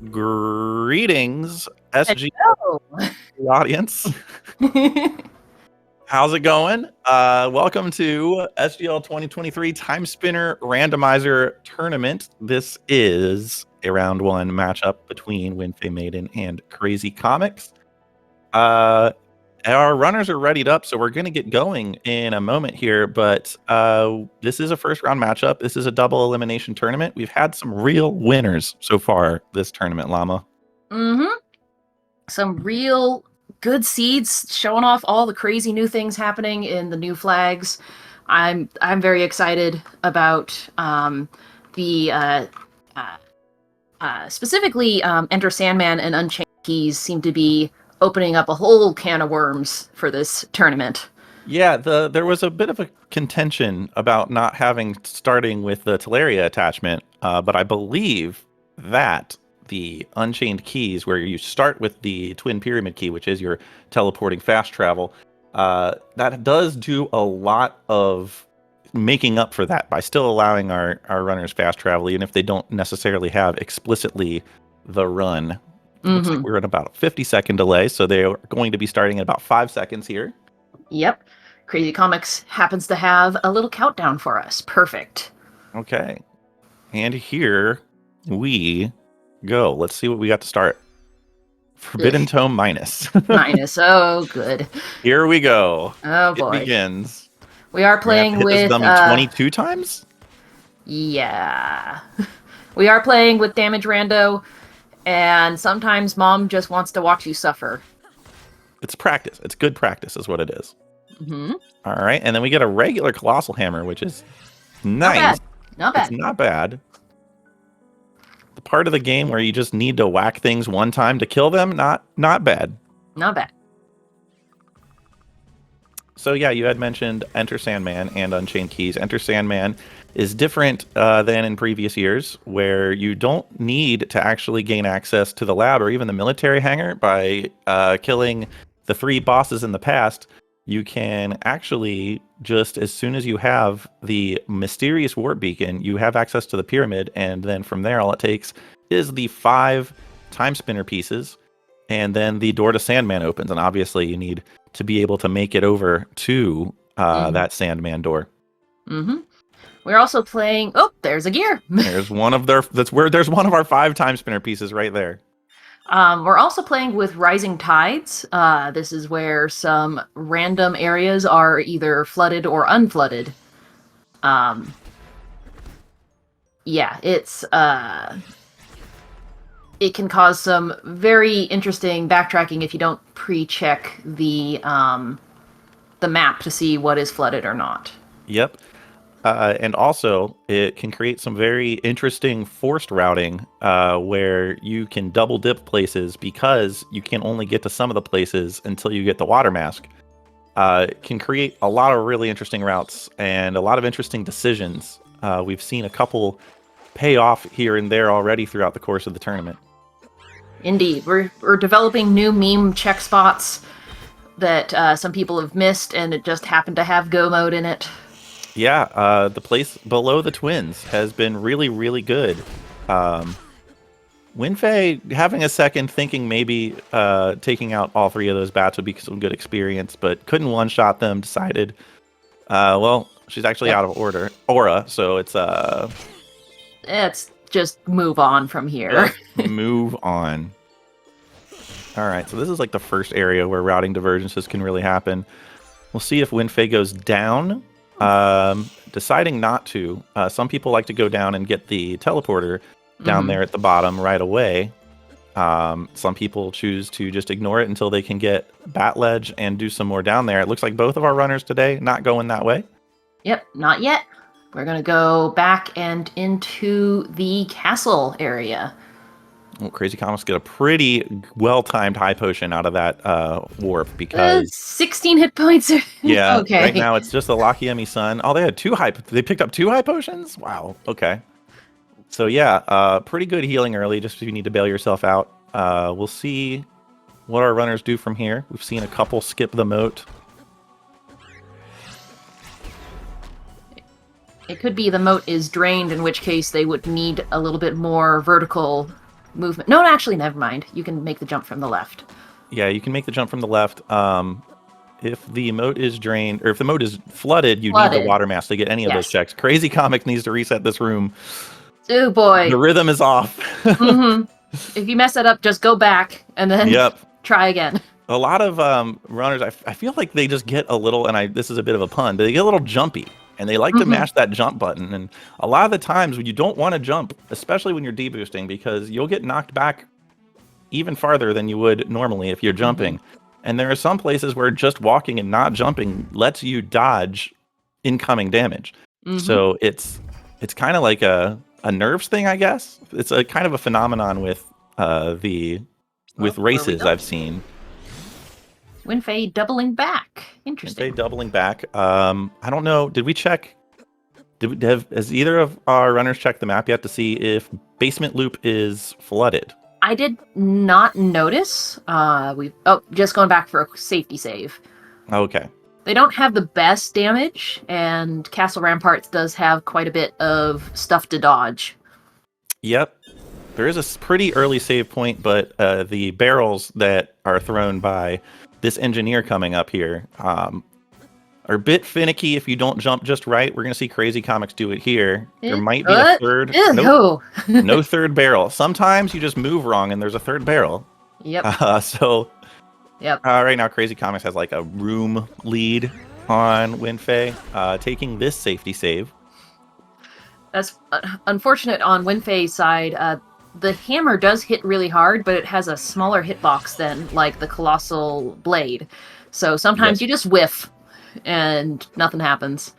Greetings, SG Hello. audience. How's it going? Welcome to SGL 2023 Timespinner Randomizer Tournament. This is a round one matchup between WindFaeMaiden and Crazy Comics. Our runners are readied up, so we're going to get going in a moment here, but this is a first round matchup. This is a double elimination tournament. We've had some real winners so far this tournament, Llama. Some real good seeds showing off all the crazy new things happening in the new flags. I'm very excited about specifically Enter Sandman and Unchained Keys seem to be opening up a whole can of worms for this tournament. Yeah, there was a bit of a contention about not starting with the Teleria attachment, but I believe that the Unchained Keys, where you start with the Twin Pyramid Key, which is your teleporting fast travel, that does do a lot of making up for that by still allowing our runners fast travel, even if they don't necessarily have explicitly the run. Looks like we're at about a 50-second delay, so they are going to be starting at about 5 seconds here. Yep. Crazy Comics happens to have a little countdown for us. Perfect. Okay. And here we go. Let's see what we got to start. Forbidden Tome minus. Minus. Oh, good. Here we go. Oh, boy. It begins. We are playing with... 22 times? Yeah. We are playing with Damage Rando, and sometimes Mom just wants to watch you suffer. It's practice. It's good practice is what it is. Mm-hmm. All right. And then we get a regular Colossal Hammer, which is nice. Not bad. It's not bad. The part of the game where you just need to whack things one time to kill them, not bad. Not bad. So yeah, you had mentioned Enter Sandman and Unchained Keys. Enter Sandman is different than in previous years, where you don't need to actually gain access to the lab or even the military hangar by killing the 3 bosses in the past. You can actually, just as soon as you have the mysterious warp beacon, you have access to the pyramid, and then from there all it takes is the 5 time spinner pieces, and then the door to Sandman opens, and obviously you need to be able to make it over to that Sandman door. We're also playing... Oh, there's a gear! There's one of our 5 time spinner pieces right there. We're also playing with Rising Tides. This is where some random areas are either flooded or unflooded. Yeah, it can cause some very interesting backtracking if you don't pre-check the map to see what is flooded or not. Yep. And also, it can create some very interesting forced routing where you can double dip places because you can only get to some of the places until you get the water mask. It can create a lot of really interesting routes and a lot of interesting decisions. We've seen a couple pay off here and there already throughout the course of the tournament. Indeed. We're developing new meme check spots that some people have missed, and it just happened to have go mode in it. Yeah, the place below the twins has been really, really good. WindFae having a second, thinking maybe taking out all 3 of those bats would be some good experience, but couldn't one-shot them, decided, well, she's actually out of aura, so it's... Let's just move on from here. Move on. All right, so this is like the first area where routing divergences can really happen. We'll see if WindFae goes down. Deciding not to. Some people like to go down and get the teleporter down there at the bottom right away. Some people choose to just ignore it until they can get Bat Ledge and do some more down there. It looks like both of our runners today not going that way. Yep, not yet. We're going to go back and into the castle area. Well, Crazy Comics get a pretty well-timed high potion out of that warp because 16 hit points. Yeah, okay. Right now it's just the Lakiemi Sun. Oh, they had 2 high. They picked up 2 high potions. Wow. Okay. So yeah, pretty good healing early. Just if you need to bail yourself out. We'll see what our runners do from here. We've seen a couple skip the moat. It could be the moat is drained, in which case they would need a little bit more vertical movement. No, actually, never mind. You can make the jump from the left. Yeah, you can make the jump from the left. If the moat is drained, or if the moat is flooded, you need the water mask to get any of those checks. Crazy Comics needs to reset this room. Oh boy. The rhythm is off. If you mess that up, just go back and then try again. A lot of runners, I feel like they just get a little, and this is a bit of a pun, they get a little jumpy. And they like to mash that jump button. And a lot of the times when you don't want to jump, especially when you're deboosting, because you'll get knocked back even farther than you would normally if you're jumping. And there are some places where just walking and not jumping lets you dodge incoming damage. So it's kind of like a nerves thing, I guess. It's a kind of a phenomenon with races I've seen. WindFae doubling back. Interesting. WindFae doubling back. I don't know. Did we check? Has either of our runners checked the map yet to see if basement loop is flooded? I did not notice. Just going back for a safety save. Okay. They don't have the best damage, and Castle Ramparts does have quite a bit of stuff to dodge. Yep. There is a pretty early save point, but the barrels that are thrown by this engineer coming up here are a bit finicky if you don't jump just right. We're going to see Crazy Comics do it here. There might be a third. No third barrel. Sometimes you just move wrong and there's a third barrel. Yep. Right now Crazy Comics has like a room lead on WindFae, taking this safety save. That's unfortunate on WindFae's side. The hammer does hit really hard, but it has a smaller hitbox than like the Colossal Blade. So sometimes you just whiff and nothing happens.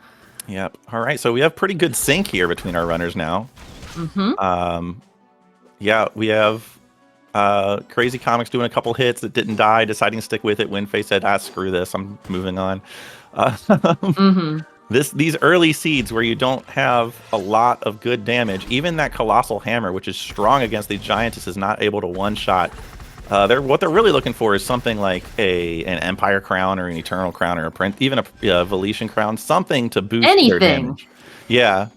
Yep. All right. So we have pretty good sync here between our runners now. We have Crazy Comics doing a couple hits that didn't die, deciding to stick with it. WindFae said, screw this. I'm moving on. These early seeds where you don't have a lot of good damage, even that Colossal Hammer, which is strong against these Giantess, is not able to one-shot. What they're really looking for is something like an Empire Crown or an Eternal Crown or even a Veletian Crown, something to boost their damage. Yeah.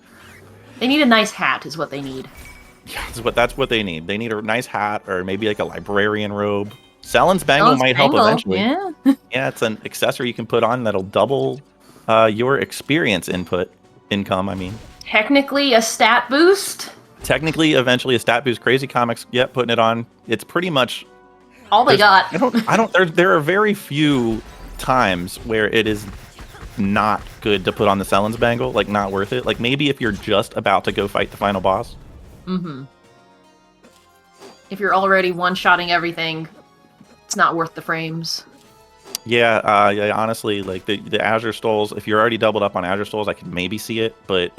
They need a nice hat is what they need. Yeah, that's what they need. They need a nice hat or maybe like a librarian robe. Sellen's Bangle might help eventually. Yeah. Yeah, it's an accessory you can put on that'll double your experience income, I mean. Technically a stat boost. Technically, eventually a stat boost. Crazy Comics, putting it on. It's pretty much all they got. There are very few times where it is not good to put on the Sellen's Bangle, like not worth it. Like maybe if you're just about to go fight the final boss. If you're already one-shotting everything, it's not worth the frames. Yeah, honestly, like the Azure Stoles, if you're already doubled up on Azure Stoles, I can maybe see it, but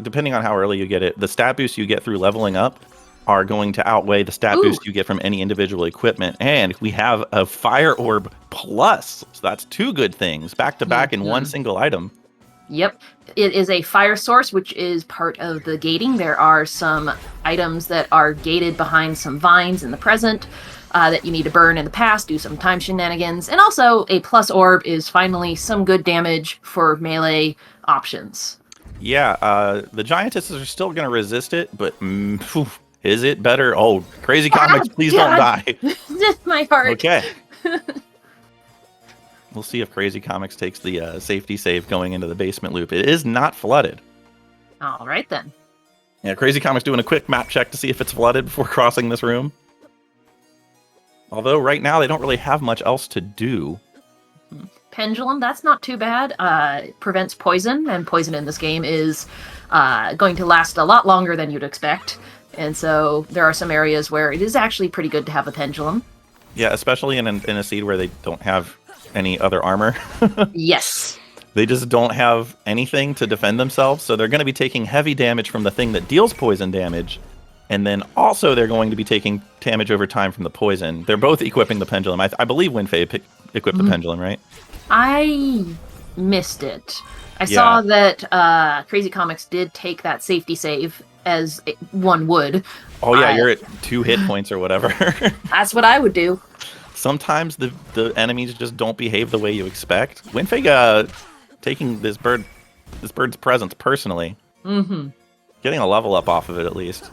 depending on how early you get it, the stat boosts you get through leveling up are going to outweigh the stat boost you get from any individual equipment, and we have a Fire Orb Plus, so that's two good things, back to back in one single item. Yep. It is a fire source, which is part of the gating. There are some items that are gated behind some vines in the present, that you need to burn in the past, do some time shenanigans, and also a plus orb is finally some good damage for melee options. Yeah, the Giantesses are still going to resist it, but is it better? Oh, Crazy Comics, please don't die. My heart. Okay. We'll see if Crazy Comics takes the safety save going into the basement loop. It is not flooded. All right, then. Yeah, Crazy Comics doing a quick map check to see if it's flooded before crossing this room. Although right now they don't really have much else to do. Pendulum, that's not too bad. It prevents poison, and poison in this game is going to last a lot longer than you'd expect. And so there are some areas where it is actually pretty good to have a pendulum. Yeah, especially in a seed where they don't have any other armor. Yes. They just don't have anything to defend themselves, so they're going to be taking heavy damage from the thing that deals poison damage. And then also they're going to be taking damage over time from the poison. They're both equipping the pendulum. I believe WindFae equipped the pendulum, right? I missed it. I saw that Crazy Comics did take that safety save, as one would. Oh yeah, you're at 2 hit points or whatever. That's what I would do. Sometimes the enemies just don't behave the way you expect. WindFae taking this bird's presence personally. Getting a level up off of it at least.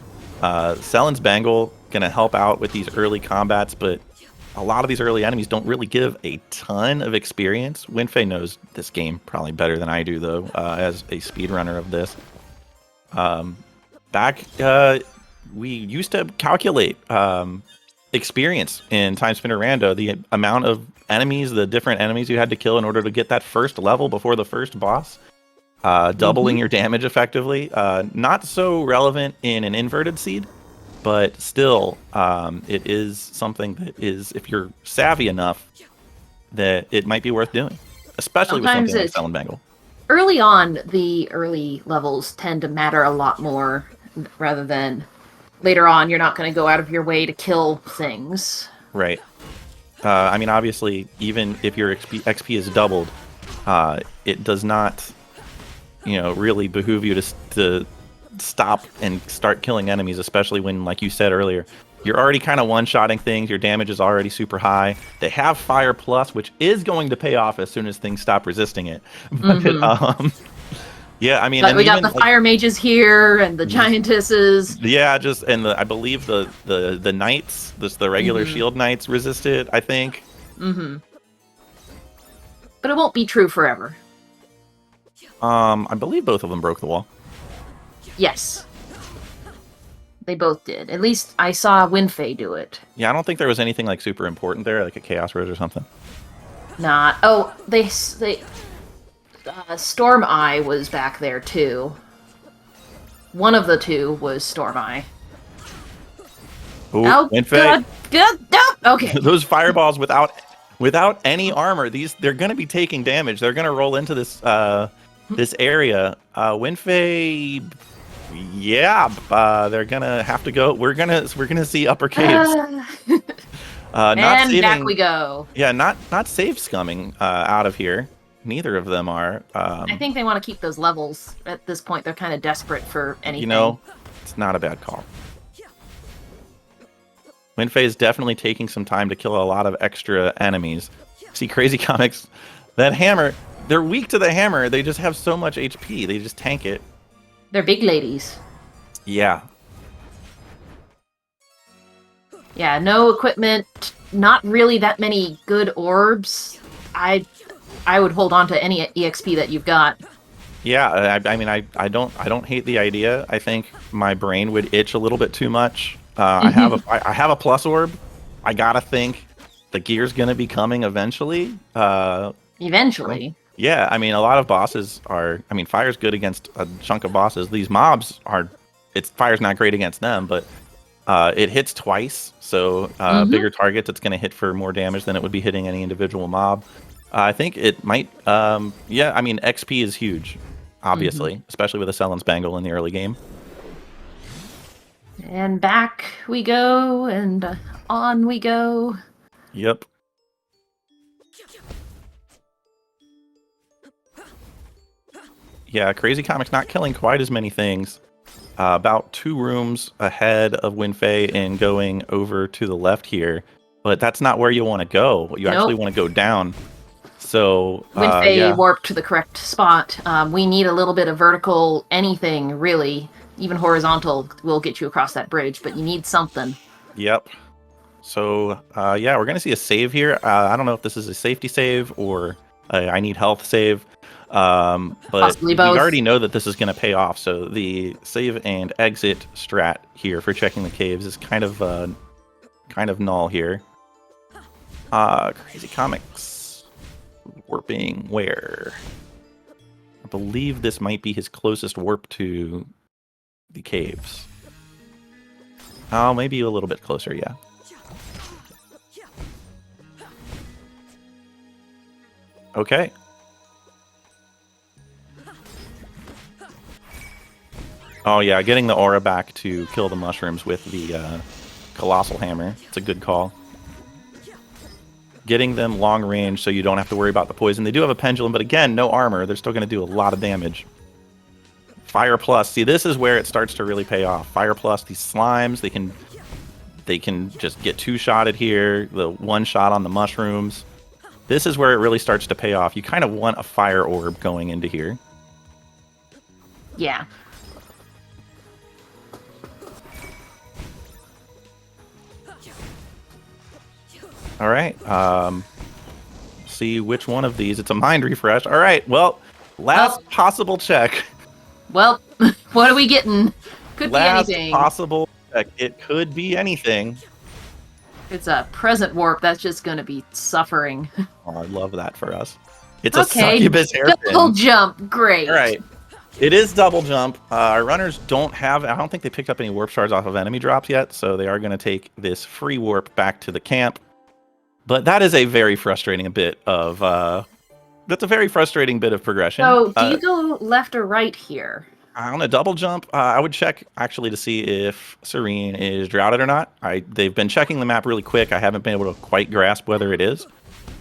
Sellen's Bangle going to help out with these early combats, but a lot of these early enemies don't really give a ton of experience. WindFae knows this game probably better than I do, though, as a speedrunner of this. We used to calculate experience in Timespinner Rando, the amount of enemies, the different enemies you had to kill in order to get that first level before the first boss. Doubling your damage effectively. Not so relevant in an inverted seed, but still, it is something that is, if you're savvy enough, that it might be worth doing, especially Sometimes with something like Sellenbangle. Early on, the early levels tend to matter a lot more rather than later on. You're not going to go out of your way to kill things. Right. I mean, obviously, even if your XP is doubled, it does not, really behoove you to stop and start killing enemies, especially when, like you said earlier, you're already kind of one-shotting things. Your damage is already super high. They have Fire Plus, which is going to pay off as soon as things stop resisting it. But, yeah, I mean, but we got the fire mages here and the giantesses. Yeah, I believe the knights, the regular shield knights resist it, I think. But it won't be true forever. I believe both of them broke the wall. Yes. They both did. At least I saw WindFae do it. Yeah, I don't think there was anything like super important there, like a Chaos Rose or something. Not. Oh, they Storm Eye was back there too. One of the two was Storm Eye. Ooh, oh, WindFae. Good. No. Okay. Those fireballs without any armor, they're going to be taking damage. They're going to roll into this this area. WindFae. Yeah, they're gonna have to go. We're gonna see upper caves. And back we go. Yeah, not save scumming out of here. Neither of them are. I think they want to keep those levels at this point. They're kind of desperate for anything. It's not a bad call. WindFae is definitely taking some time to kill a lot of extra enemies. See, Crazy Comics, that hammer. They're weak to the hammer. They just have so much HP. They just tank it. They're big ladies. Yeah. Yeah, no equipment, not really that many good orbs. I would hold on to any EXP that you've got. Yeah, I mean, I don't hate the idea. I think my brain would itch a little bit too much. I have a plus orb. I gotta think the gear's gonna be coming eventually. Eventually. Yeah, I mean, a lot of bosses are... I mean, fire's good against a chunk of bosses. These mobs are... Fire's not great against them, but it hits twice, so bigger targets, it's going to hit for more damage than it would be hitting any individual mob. I think it might... yeah, I mean, XP is huge, obviously, especially with a Sellenbangle in the early game. And back we go, and on we go. Yep. Yeah, Crazy Comics not killing quite as many things. About 2 rooms ahead of WindFae and going over to the left here. But that's not where you want to go. You actually want to go down. So WindFae warped to the correct spot. We need a little bit of vertical anything, really. Even horizontal will get you across that bridge, but you need something. Yep. So, yeah, we're going to see a save here. I don't know if this is a safety save or I need health save. But we already know that this is going to pay off, so the save and exit strat here for checking the caves is kind of null here. Crazy Comics warping where? I believe this might be his closest warp to the caves. Oh, maybe a little bit closer, yeah. Okay. Oh yeah, getting the aura back to kill the mushrooms with the Colossal Hammer. It's a good call. Getting them long range so you don't have to worry about the poison. They do have a pendulum, but again, no armor. They're still going to do a lot of damage. Fire Plus. See, this is where it starts to really pay off. Fire Plus, these slimes, they can just get 2-shotted here. The 1-shot on the mushrooms. This is where it really starts to pay off. You kind of want a fire orb going into here. Yeah. All right. See which one of these. It's a mind refresh. All right. Well, last possible check. Well, what are we getting? Could Last be anything. possible check. It could be anything. It's a present warp. That's just going to be suffering. Oh, I love that for us. It's Okay, a succubus hairpin. double jump. Great. All right. It is double jump. Our runners don't have... I don't think they picked up any warp shards off of enemy drops yet, so they are going to take this free warp back to the camp. But that is a very frustrating bit of... that's a very frustrating bit of progression. So, do you go left or right here? On a double jump, I would check actually to see if Serene is droughted or not. They've been checking the map really quick. I haven't been able to quite grasp whether it is.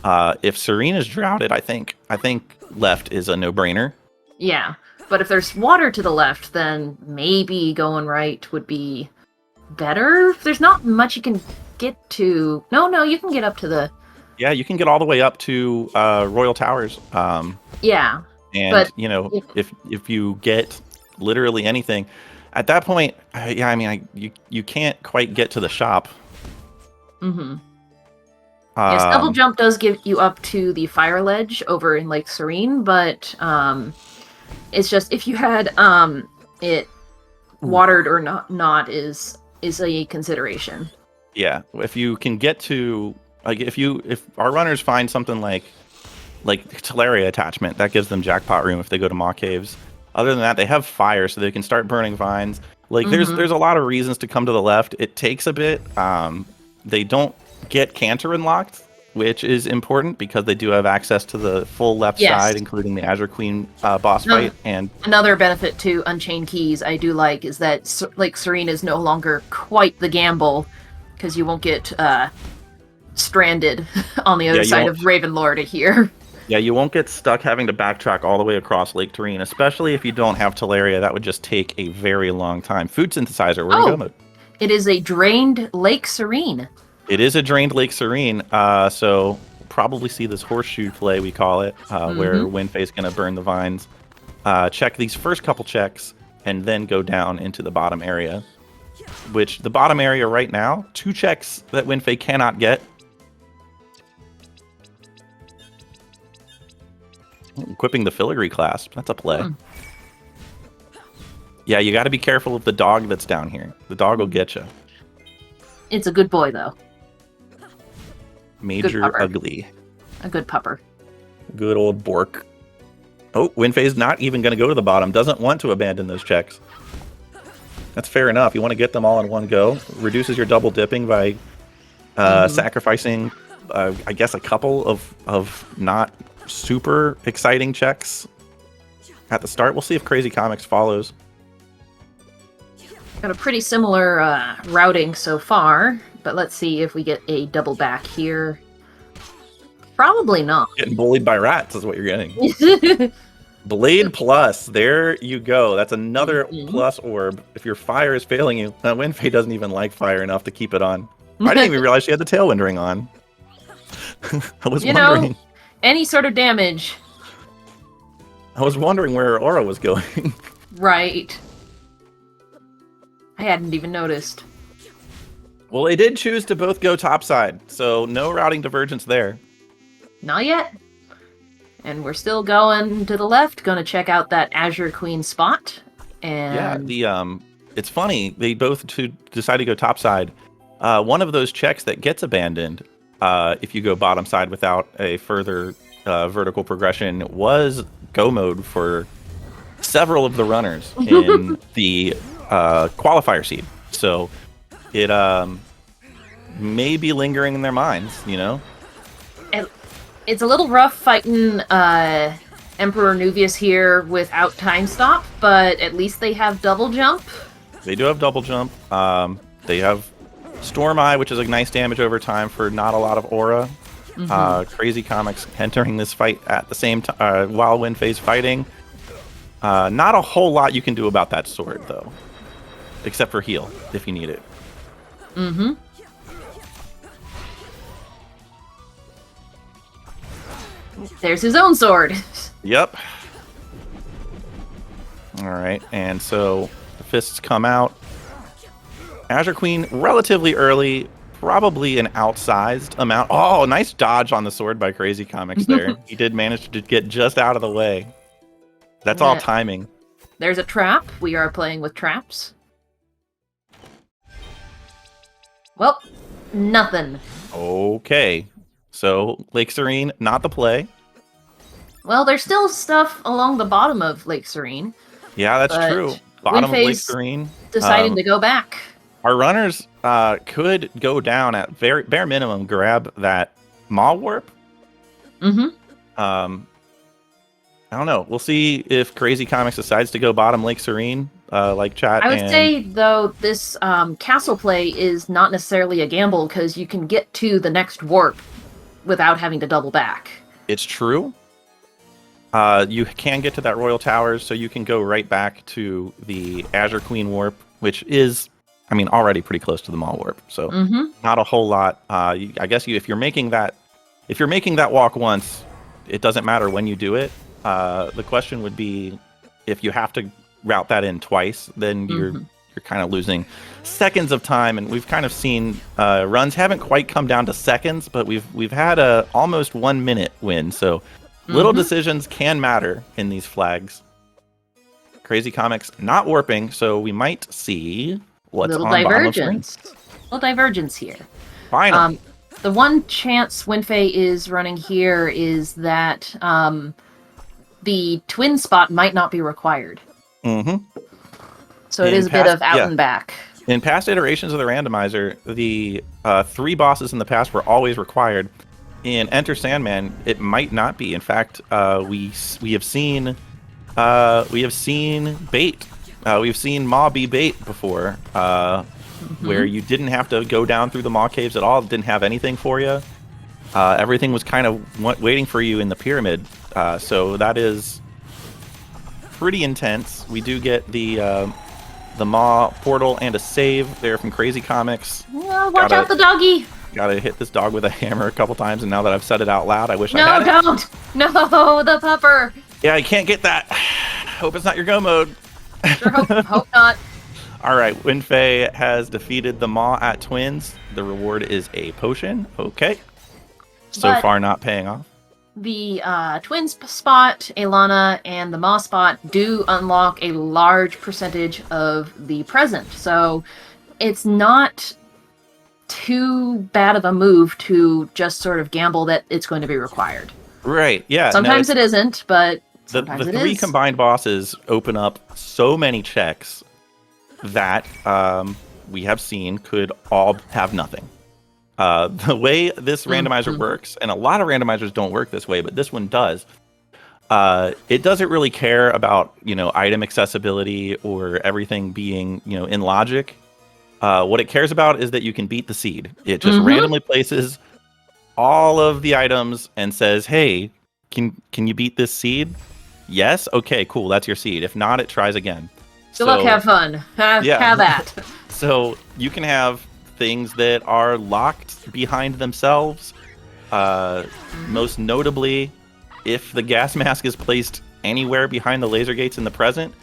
If Serene is droughted, I think left is a no-brainer. Yeah, but if there's water to the left, then maybe going right would be better. There's not much you can get to. No, you can get up to the... Yeah, you can get all the way up to Royal Towers. Yeah. And, but if you get literally anything, at that point, you can't quite get to the shop. Mm-hmm. Yes, double jump does give you up to the fire ledge over in Lake Serene, but it's just if you had it watered or not is a consideration. Yeah, if you can get to if our runners find something like Teleria attachment, that gives them jackpot room if they go to Maw Caves. Other than that, they have fire, so they can start burning vines. There's a lot of reasons to come to the left. It takes a bit. They don't get Cantor unlocked, which is important because they do have access to the full left side, including the Azure Queen boss fight. And another benefit to Unchained Keys I do like is that Lake Serene is no longer quite the gamble because you won't get stranded on the other side of Ravenlore to here. Yeah, you won't get stuck having to backtrack all the way across Lake Terrene, especially if you don't have Teleria. That would just take a very long time. Food synthesizer, where are we going? It is a drained Lake Serene. It is a drained Lake Serene, so probably see this horseshoe play, we call it, where WindFae's going to burn the vines. Check these first couple checks, and then go down into the bottom area, which the bottom area right now, 2 checks that WindFae cannot get. Equipping the filigree clasp. That's a play. Yeah, you got to be careful of the dog that's down here. The dog will get you. It's a good boy, though. Major Ugly. A good pupper. Good old Bork. Oh, WindFae's not even going to go to the bottom. Doesn't want to abandon those checks. That's fair enough. You want to get them all in one go. Reduces your double dipping by sacrificing, I guess, a couple of not super exciting checks at the start. We'll see if Crazy Comics follows. Got a pretty similar routing so far, but let's see if we get a double back here. Probably not. Getting bullied by rats is what you're getting. Blade Plus. There you go. That's another plus orb. If your fire is failing you, WindFae doesn't even like fire enough to keep it on. I didn't even realize she had the Tailwind Ring on. I was wondering. Any sort of damage. I was wondering where her aura was going. Right. I hadn't even noticed. Well, they did choose to both go topside, so no routing divergence there. Not yet. And we're still going to the left, going to check out that Azure Queen spot. And yeah, it's funny, they both decide to go topside. One of those checks that gets abandoned, if you go bottom side without a further vertical progression, was go mode for several of the runners in the qualifier seed. So it may be lingering in their minds, you know? It's a little rough fighting Emperor Nuvius here without time stop, but at least they have double jump. They do have double jump. They have Storm Eye, which is a nice damage over time for not a lot of aura. Crazy Comics entering this fight at the same time while WindFae's fighting. Not a whole lot you can do about that sword, though. Except for heal, if you need it. There's his own sword. Yep. Alright, and so the fists come out. Azure Queen relatively early, probably an outsized amount. Oh, nice dodge on the sword by Crazy Comics there. He did manage to get just out of the way. That's all timing. There's a trap. We are playing with traps. Well, nothing. Okay. So, Lake Serene, not the play. Well, there's still stuff along the bottom of Lake Serene. Yeah, that's true. Bottom of Lake Serene. Deciding to go back. Our runners could go down at bare minimum, grab that Maw Warp. Mm-hmm. I don't know. We'll see if Crazy Comics decides to go bottom Lake Serene, like chat. I would say, though, this castle play is not necessarily a gamble because you can get to the next warp without having to double back. It's true. You can get to that Royal Towers, so you can go right back to the Azure Queen Warp, which is, I mean, already pretty close to the Maw Warp. So not a whole lot. I guess if you're making that walk once, it doesn't matter when you do it. The question would be if you have to route that in twice, then you're kind of losing seconds of time. And we've kind of seen runs haven't quite come down to seconds, but we've had a almost 1 minute win. So little decisions can matter in these flags. Crazy Comics not warping, so we might see what's on divergence. Little divergence here. Finally. The one chance WindFae is running here is that the twin spot might not be required. So it is a bit of out and back. In past iterations of the randomizer, the 3 bosses in the past were always required. In Enter Sandman, it might not be. In fact, we have seen bait. We've seen Maw be bait before, where you didn't have to go down through the Maw caves at all. It didn't have anything for you. Everything was kind of waiting for you in the pyramid. So that is pretty intense. We do get the Maw portal and a save there from Crazy Comics. Well, watch out the doggy. Gotta hit this dog with a hammer a couple times, and now that I've said it out loud, I wish I had it. No, don't! No, the pupper! Yeah, you can't get that. Hope it's not your go mode. Sure hope not. Alright, WindFae has defeated the Maw at Twins. The reward is a potion. Okay. So far not paying off. The Twins spot, Alana, and the Maw spot do unlock a large percentage of the present. So it's not too bad of a move to just sort of gamble that it's going to be required. Right, yeah. Sometimes it isn't, but sometimes the 3 combined bosses open up so many checks that we have seen could all have nothing. The way this randomizer works, and a lot of randomizers don't work this way, but this one does, it doesn't really care about, item accessibility or everything being, in logic. What it cares about is that you can beat the seed. It just randomly places all of the items and says, hey, can you beat this seed? Yes? Okay, cool, that's your seed. If not, it tries again. Good luck, have fun. Have that. So you can have things that are locked behind themselves. Most notably, if the gas mask is placed anywhere behind the laser gates in the present,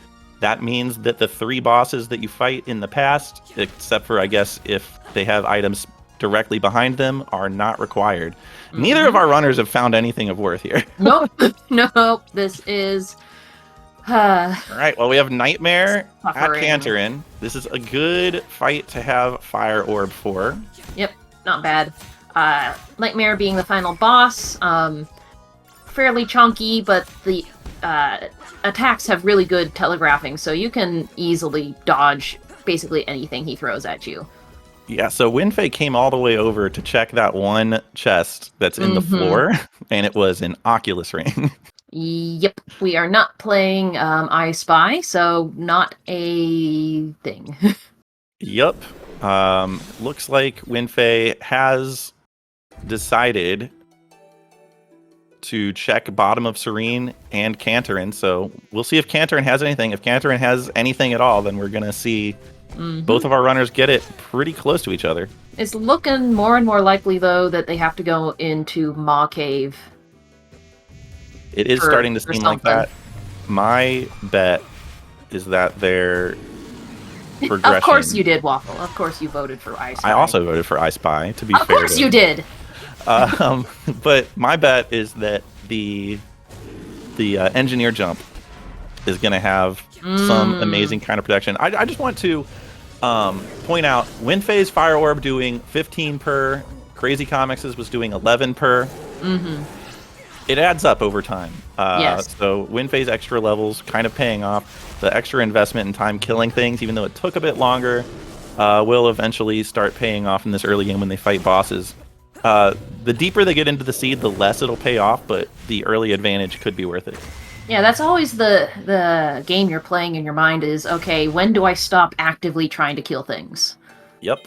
that means that the 3 bosses that you fight in the past, except for, I guess, if they have items directly behind them, are not required. Neither of our runners have found anything of worth here. Nope. This is... All right, well, we have Nightmare at Canterin. This is a good fight to have Fire Orb for. Yep, not bad. Nightmare being the final boss. Fairly chunky, but the attacks have really good telegraphing, so you can easily dodge basically anything he throws at you. Yeah, so WindFae came all the way over to check that one chest that's in the floor, and it was an Oculus ring. Yep, we are not playing I Spy, so not a thing. Yep. Looks like WindFae has decided to check bottom of Serene and Canterin, so we'll see if Canterin has anything. If Canterin has anything at all, then we're going to see both of our runners get it pretty close to each other. It's looking more and more likely, though, that they have to go into Maw Cave. It is starting to seem like that. My bet is that they're progression. Of course you did, Waffle. Of course you voted for I Spy. I also voted for I Spy, to be fair. Of course you did. But my bet is that the engineer jump is going to have some amazing kind of protection. I just want to point out WindFae's Fire Orb doing 15 per. Crazy Comics' was doing 11 per. It adds up over time. Yes. So WindFae's extra levels kind of paying off. The extra investment in time killing things, even though it took a bit longer, will eventually start paying off in this early game when they fight bosses. The deeper they get into the seed, the less it'll pay off, but the early advantage could be worth it. Yeah, that's always the game you're playing in your mind is, okay, when do I stop actively trying to kill things? Yep.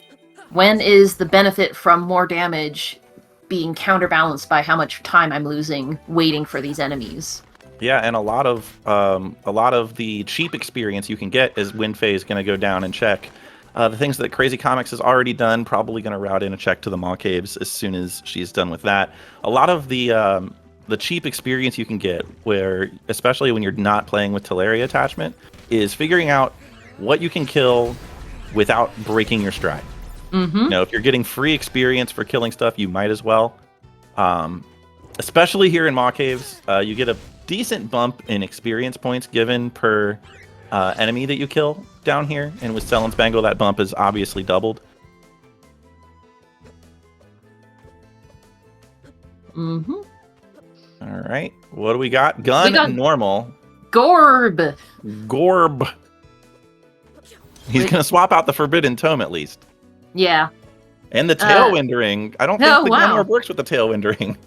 When is the benefit from more damage being counterbalanced by how much time I'm losing waiting for these enemies? Yeah, and a lot of the cheap experience you can get is WindFae is going to go down and check. The things that Crazy Comics has already done, probably going to route in a check to the Maw Caves as soon as she's done with that. A lot of the cheap experience you can get, where especially when you're not playing with Teleria attachment, is figuring out what you can kill without breaking your stride. You know, if you're getting free experience for killing stuff, you might as well. Especially here in Maw Caves, you get a decent bump in experience points given per enemy that you kill down here. And with Sell and Spangle, that bump is obviously doubled. All right. What do we got? Gun and normal. Gorb. He's going to swap out the Forbidden Tome at least. Yeah. And the Tailwind Ring. I don't think the Gun Orb works with the Tailwind Ring.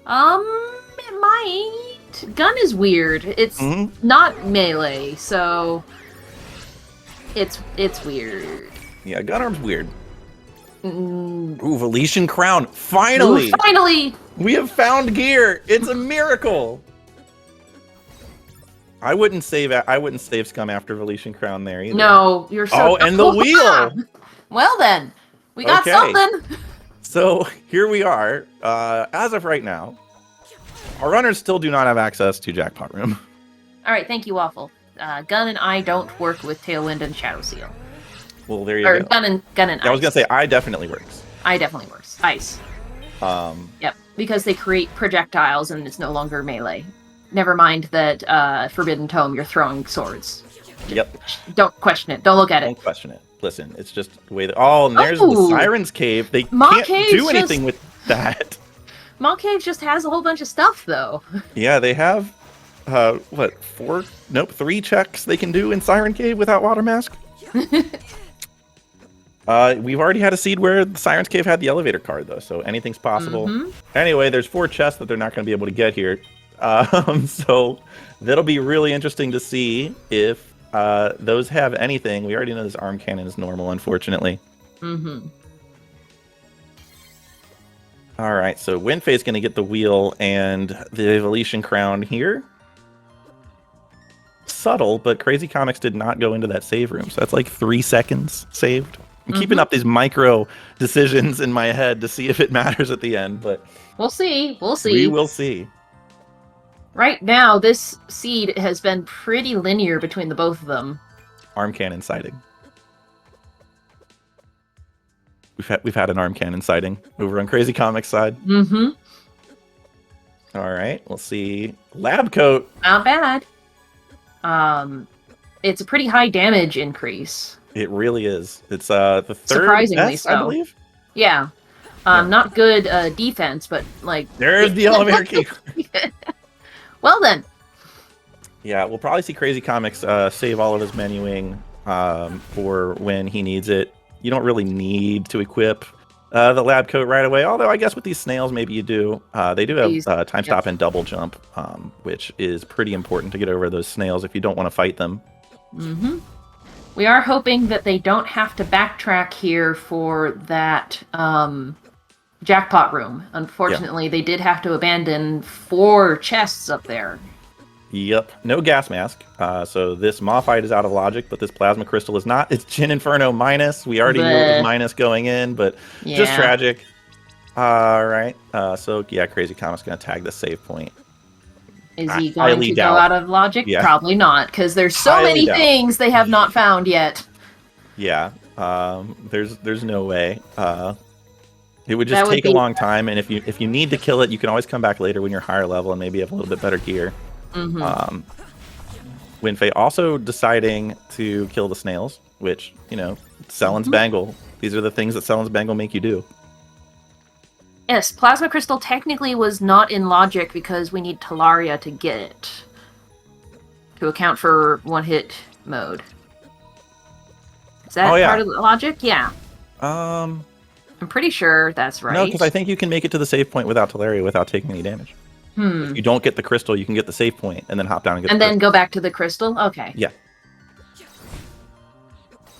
It might. Gun is weird. It's not melee, so it's weird. Yeah, Gun Orb's weird. Ooh, Valetian Crown. Finally! Finally! We have found gear. It's a miracle. I wouldn't save Scum after Valetian Crown there either. No, you're so. Oh, and the wheel. Well then, we got something. So here we are. As of right now, our runners still do not have access to Jackpot Room. All right, thank you, Waffle. Gun and I don't work with Tailwind and Shadow Seal. Well, there you go. Gun and Ice. I was gonna say I definitely works. I definitely works. Ice. Yep, because they create projectiles and it's no longer melee. Never mind that Forbidden Tome, you're throwing swords. Yep. Don't question it. Don't look at it. Don't question it. Listen, it's just the way that. Oh, and there's the Siren's Cave. They can't do anything with that. Maw Cave just has a whole bunch of stuff, though. Yeah, they have, three checks they can do in Siren Cave without Water Mask. We've already had a seed where the Siren's Cave had the elevator card, though, so anything's possible. Anyway, there's 4 chests that they're not going to be able to get here. So that'll be really interesting to see if those have anything. We already know this arm cannon is normal, unfortunately. All right, so WindFae's going to get the wheel and the Valetian Crown here. Subtle, but Crazy Comics did not go into that save room, so that's like 3 seconds saved. I'm keeping up these micro decisions in my head to see if it matters at the end, but we'll see. We will see. Right now, this seed has been pretty linear between the both of them. Arm cannon sighting. We've had an arm cannon sighting over on Crazy Comics side. All right, we'll see. Lab coat. Not bad. It's a pretty high damage increase. It really is. It's the third surprisingly best, so. I believe. Yeah. Not good defense, but like there's the elevator key. Well then. Yeah, we'll probably see Crazy Comics save all of his menuing for when he needs it. You don't really need to equip the lab coat right away, although I guess with these snails maybe you do. They do have time stop and double jump, which is pretty important to get over those snails if you don't want to fight them. We are hoping that they don't have to backtrack here for that jackpot room. Unfortunately, they did have to abandon 4 chests up there. Yep, no gas mask. So this Maw fight is out of logic, but this plasma crystal is not. It's Jin Inferno minus. We already knew it was minus going in, but just tragic. All right. So yeah, Crazy Comics gonna tag the save point. Is he going to go out of logic? Yeah. Probably not, because there's so many things they have not found yet. Yeah. There's no way. It would That just would take a be- long time, and if you need to kill it, you can always come back later when you're higher level and maybe have a little bit better gear. Mhm. WindFae also deciding to kill the snails, which, Sellen's Bangle. These are the things that Sellen's Bangle make you do. Yes, Plasma Crystal technically was not in logic because we need Talaria to get it. To account for one-hit mode. Is that part of the logic? Yeah. I'm pretty sure that's right. No, because I think you can make it to the save point without Talaria without taking any damage. If you don't get the crystal, you can get the save point and then hop down and get and the then go back to the crystal? Okay. Yeah.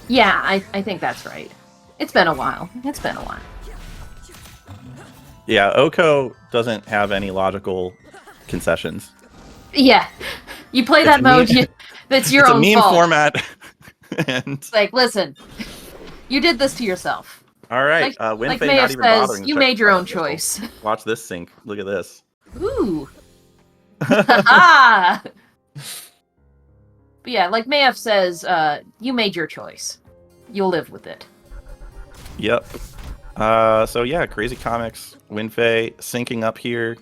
Yeah, I think that's right. It's been a while. Yeah, Oko doesn't have any logical concessions. Yeah. You play that mode, that's your own fault. It's a meme format. And it's like, listen, you did this to yourself. All right, like Maeve says, you made your own choice. Watch this sync. Look at this. Ooh. Ha! But yeah, like Maeve says, you made your choice. You'll live with it. Yep. So yeah, Crazy Comics, WindFae syncing up here.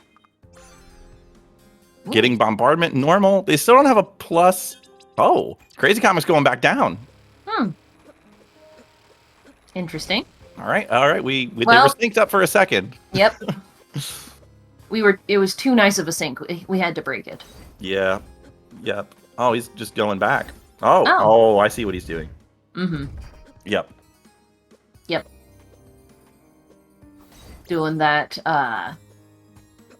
Ooh. Getting bombardment normal. They still don't have a plus. Oh, Crazy Comics going back down. Interesting. All right. They were synced up for a second. Yep. It was too nice of a sync. We had to break it. Yeah. Yep. Oh, he's just going back. Oh, I see what he's doing. Yep. Doing that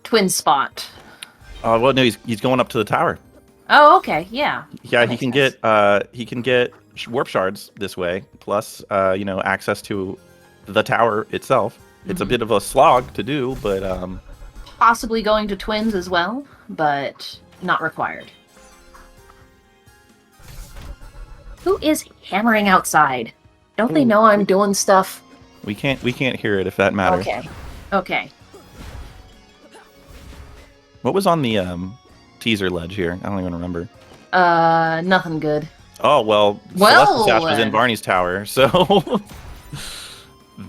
twin spot. Well, no, he's going up to the tower. Oh, okay. Yeah. Yeah, he can get warp shards this way, plus access to the tower itself. It's a bit of a slog to do, but possibly going to twins as well, but not required. Who is hammering outside? Don't they know I'm doing stuff? We can't hear it if that matters. Okay. What was on the teaser ledge here? I don't even remember. Nothing good. Oh, well Celestial Sash was in Barney's tower, so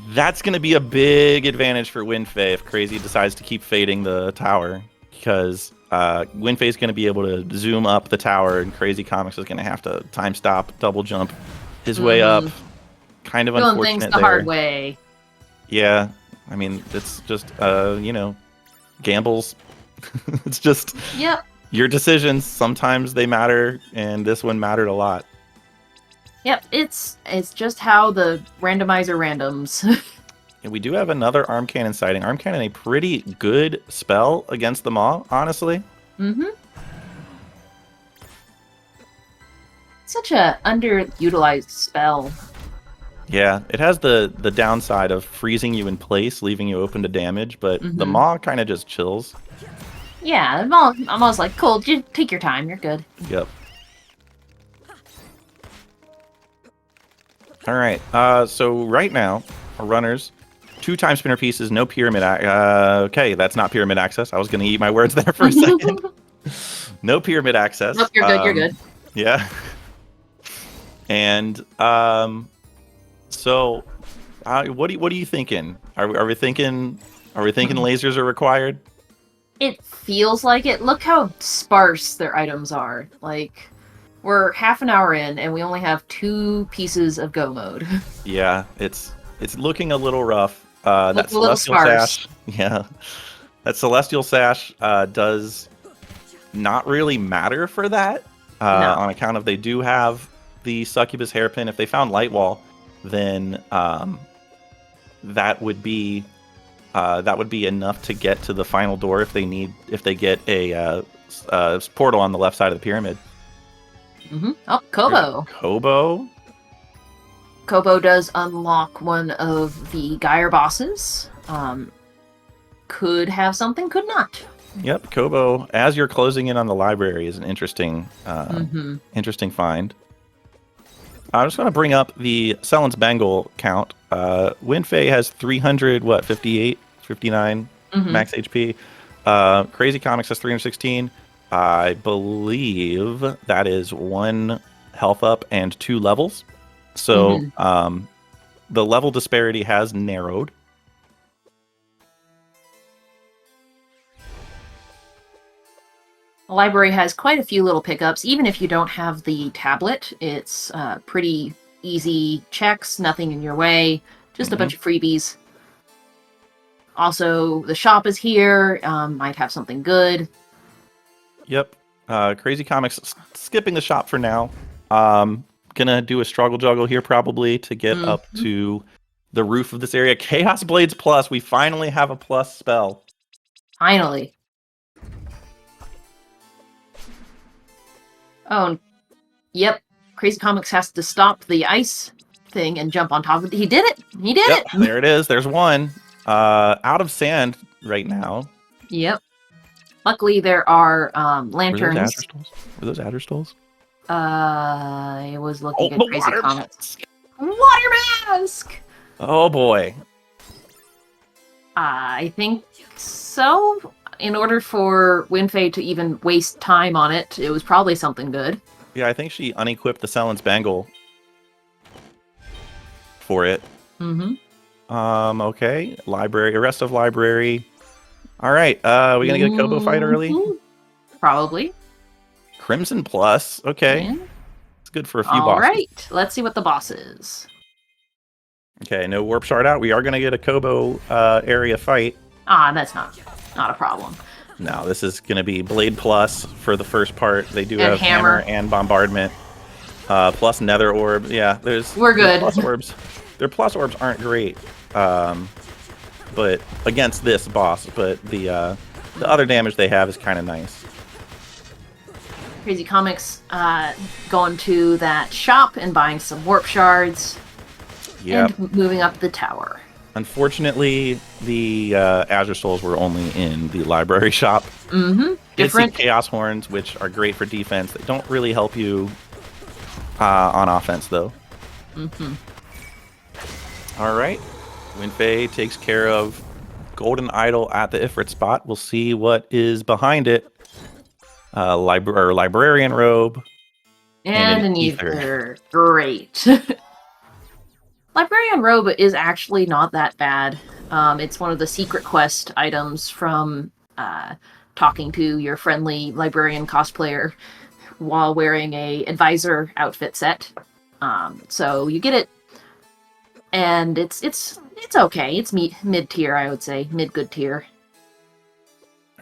that's going to be a big advantage for WindFae if Crazy decides to keep fading the tower, because WindFae is going to be able to zoom up the tower, and Crazy Comics is going to have to time stop, double jump his way up. Kind of doing unfortunate things the hard way. Yeah, I mean, it's just gambles. It's just your decisions. Sometimes they matter, and this one mattered a lot. Yep, it's just how the randomizer randoms. And we do have another Arm Cannon sighting. Arm Cannon, a pretty good spell against the Maw, honestly. Such a underutilized spell. Yeah, it has the downside of freezing you in place, leaving you open to damage, but the Maw kind of just chills. Yeah, I'm almost like, cool, just take your time, you're good. Yep. All right, so right now, our runners, 2 time spinner pieces, no pyramid. Okay, that's not pyramid access. I was going to eat my words there for a second. No pyramid access. Nope, you're good, you're good. Yeah. And so, what are you thinking? Are we thinking lasers are required? It feels like it. Look how sparse their items are. Like, we're half an hour in, and we only have 2 pieces of go mode. Yeah, it's looking a little rough. That Celestial Sash, that Celestial Sash does not really matter for that. On account of they do have the Succubus Hairpin. If they found Light Wall, then that would be enough to get to the final door if they get a portal on the left side of the pyramid. Oh, Kobo. Kobo does unlock one of the Geyer bosses. Could have something, could not. Yep, Kobo, as you're closing in on the library, is an interesting find. I'm just going to bring up the Sellen's Bangle count. WindFae has 358, 59 max HP. Crazy Comics has 316. I believe that is 1 health up and 2 levels. So the level disparity has narrowed. The library has quite a few little pickups. Even if you don't have the tablet, it's pretty easy checks, nothing in your way, just a bunch of freebies. Also, the shop is here, might have something good. Yep. Crazy Comics skipping the shop for now. Gonna do a struggle juggle here probably to get up to the roof of this area. Chaos Blades Plus. We finally have a plus spell. Finally. Oh, yep. Crazy Comics has to stop the ice thing and jump on top of it. He did it! He did it! There it is. There's one. Out of sand right now. Yep. Luckily, there are lanterns. Were those adder stalls? I was looking at Crazy water Comics. Water mask! Oh boy. I think so. In order for WindFae to even waste time on it, it was probably something good. Yeah, I think she unequipped the Sellen's Bangle for it. Okay. Library, arrest of library. All right. We gonna get a Kobo fight early? Probably. Crimson Plus. Okay. Yeah. It's good for a few bosses. All right. Let's see what the boss is. Okay, no warp shard out. We are gonna get a Kobo area fight. Ah, that's not a problem. No, this is gonna be Blade Plus for the first part. They do And have hammer and bombardment. Plus Nether Orb. Yeah, we're good. Plus orbs. Their plus orbs aren't great, but against this boss. But the other damage they have is kind of nice. Crazy Comics going to that shop and buying some warp shards. Yep. And moving up the tower. Unfortunately, the Azure Souls were only in the library shop. Different Chaos Horns, which are great for defense. They don't really help you on offense, though. All right. WindFae takes care of Golden Idol at the Ifrit spot. We'll see what is behind it. Librarian robe. And an ether. Great. Librarian robe is actually not that bad. It's one of the secret quest items from talking to your friendly librarian cosplayer while wearing a advisor outfit set. So you get it, and it's okay. It's mid tier, I would say, mid good tier.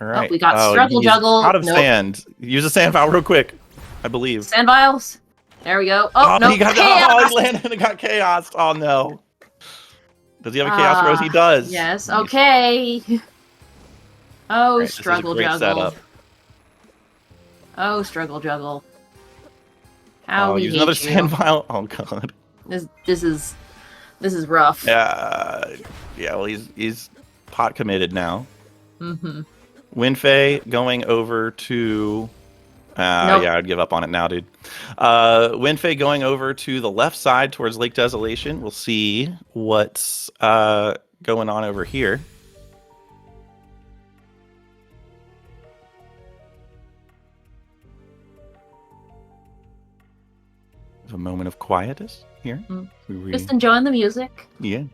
All right. Oh, we got struggle juggle. Out of sand. Use a sand vial real quick, I believe. Sand vials. There we go. Oh no! He landed and got chaos. Oh no. Does he have a chaos rose? He does. Yes. Okay. Oh, right, struggle juggle. Setup. Oh, struggle juggle. How we use hate another you. sand vial. Oh god. This is rough. Yeah. Well, he's pot committed now. WindFae going over to. Nope. Yeah, I'd give up on it now, dude. WindFae going over to the left side towards Lake Desolation. We'll see what's going on over here. A moment of quietus here. Just enjoying the music. Yeah.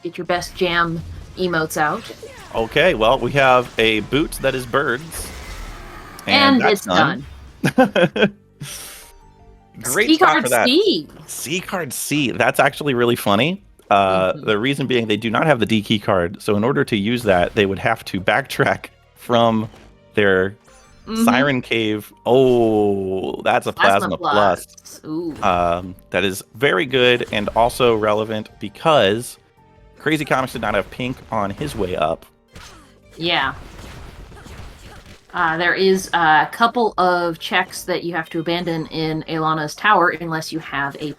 Get your best jam emotes out. Okay, well, we have a boot that is birds. And it's done. Great spot for that. C. C card C. That's actually really funny. The reason being they do not have the D key card. So in order to use that, they would have to backtrack from their Siren Cave. Oh, that's a Plasma Plus. Ooh. That is very good and also relevant because Crazy Comics did not have pink on his way up. Yeah. There is a couple of checks that you have to abandon in Aelana's tower unless you have a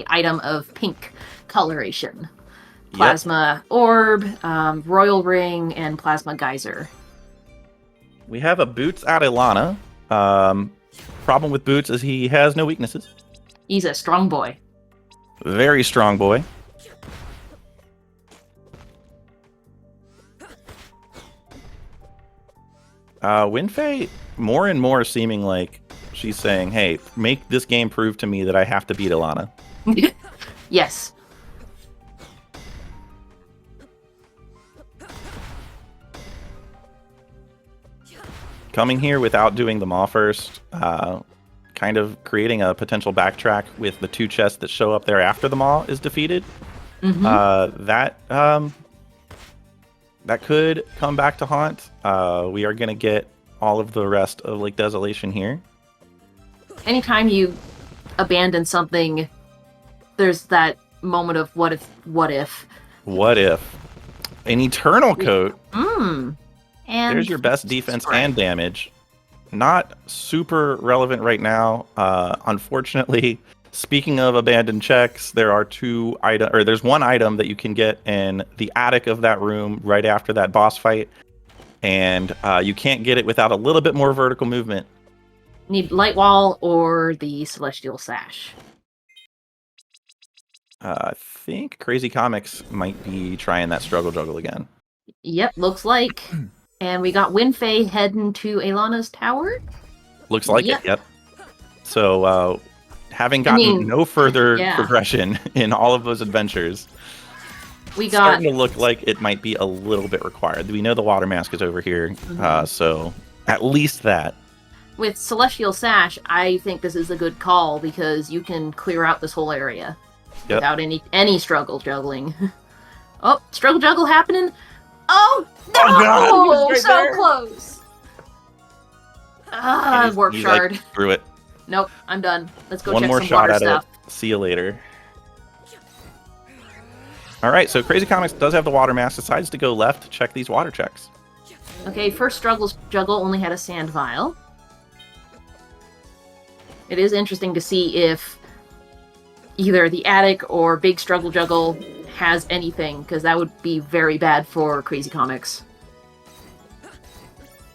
item of pink coloration. Plasma Orb, Royal Ring, and Plasma Geyser. We have a Boots at Aelana. Problem with Boots is he has no weaknesses. He's a strong boy. Very strong boy. WindFae more and more seeming like She's saying, hey, make this game prove to me that I have to beat Ilana. Yes. Coming here without doing them all first, kind of creating a potential backtrack with the 2 chests that show up there after the maw is defeated. That could come back to haunt. We are going to get all of the rest of Lake Desolation here. Anytime you abandon something, there's that moment of what if. What if? An Eternal Coat. And There's your best defense and damage. Not super relevant right now. Unfortunately, speaking of abandoned checks, there's one item that you can get in the attic of that room right after that boss fight, and you can't get it without a little bit more vertical movement. Need Light Wall or the Celestial Sash. I think Crazy Comics might be trying that Struggle Juggle again. Yep, looks like. And we got WindFae heading to Ilana's tower. Looks like it, yep. So, having gotten no further progression in all of those adventures, it's starting to look like it might be a little bit required. We know the Water Mask is over here, so at least that. With Celestial Sash, I think this is a good call because you can clear out this whole area without any struggle juggling. Oh, struggle juggle happening. Oh, no! Oh, God, so close! Warp Shard. Like, threw it. Nope, I'm done. Let's go One check more some shot water at stuff. It. See you later. Alright, so Crazy Comics does have the Water Mask, decides to go left to check these water checks. Okay, first struggle juggle only had a sand vial. It is interesting to see if either the attic or big struggle juggle has anything, because that would be very bad for Crazy Comics.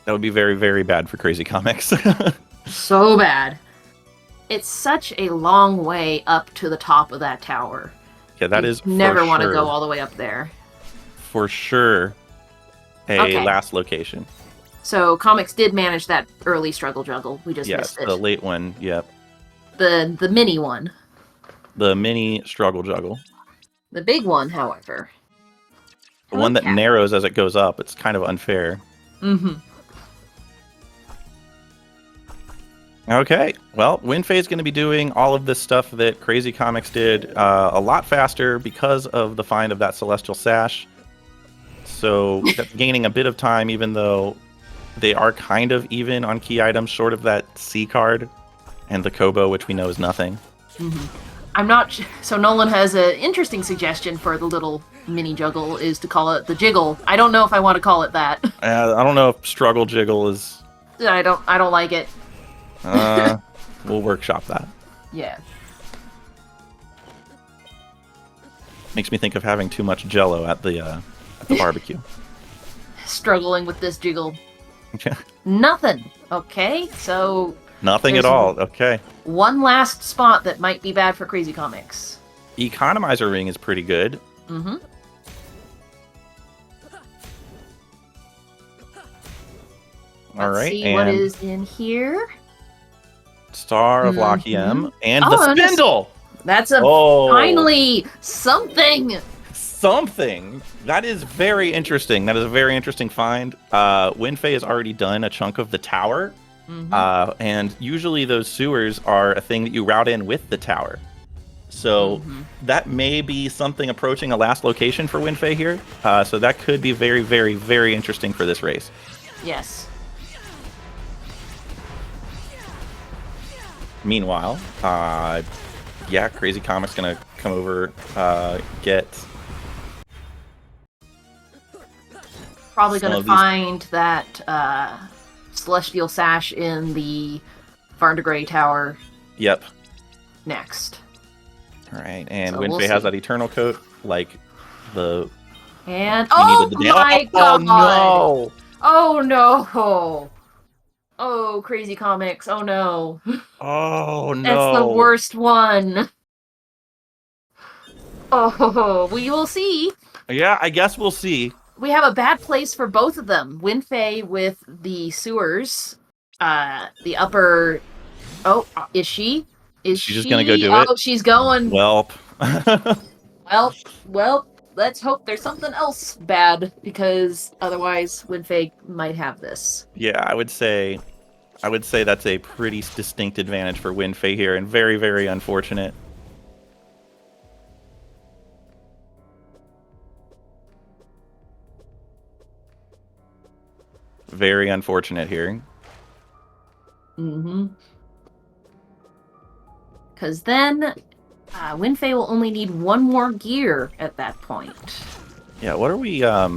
That would be very, very bad for Crazy Comics. So bad. It's such a long way up to the top of that tower. Yeah, that is never want to go all the way up there. For sure a last location. So Comics did manage that early struggle juggle. We just missed it. The late one, yep. The mini one. The mini struggle juggle. The big one, however. The one that narrows as it goes up. It's kind of unfair. Okay, well, WindFae is going to be doing all of this stuff that Crazy Comics did a lot faster because of the find of that Celestial Sash. So that's gaining a bit of time, even though they are kind of even on key items, short of that C card and the Kobo, which we know is nothing. I'm not... So Nolan has an interesting suggestion for the little mini juggle, is to call it the jiggle. I don't know if I want to call it that. I don't know if struggle jiggle is... I don't like it. We'll workshop that. Yeah. Makes me think of having too much Jell-O at the barbecue. Struggling with this jiggle. Nothing. Okay, so... Nothing at all. Okay. One last spot that might be bad for Crazy Comics. Economizer ring is pretty good. Let's see what is in here. Star of Locky M and the spindle. That's finally something. Something that is very interesting. That is a very interesting find. WindFae has already done a chunk of the tower, and usually those sewers are a thing that you route in with the tower. So that may be something approaching a last location for WindFae here. So that could be very, very, very interesting for this race. Yes. Meanwhile, Crazy Comics gonna come over, get... Probably gonna find that Celestial Sash in the Varndegree Tower. Yep. Next. Alright, and so WindFae has that Eternal Coat, like the... And... Oh my god! Oh no! Oh no! Oh, Crazy Comics. Oh no. Oh no. That's the worst one. Oh, we will see. Yeah, I guess we'll see. We have a bad place for both of them. WindFae with the sewers, the upper Oh, is she? Is She's just gonna go do it? Oh, she's going. Welp. Well, let's hope there's something else bad, because otherwise WindFae might have this. Yeah, I would say that's a pretty distinct advantage for WindFae here, and very, very unfortunate. Very unfortunate here. Mm-hmm. Because then WindFae will only need one more gear at that point. Yeah, what are we... yeah,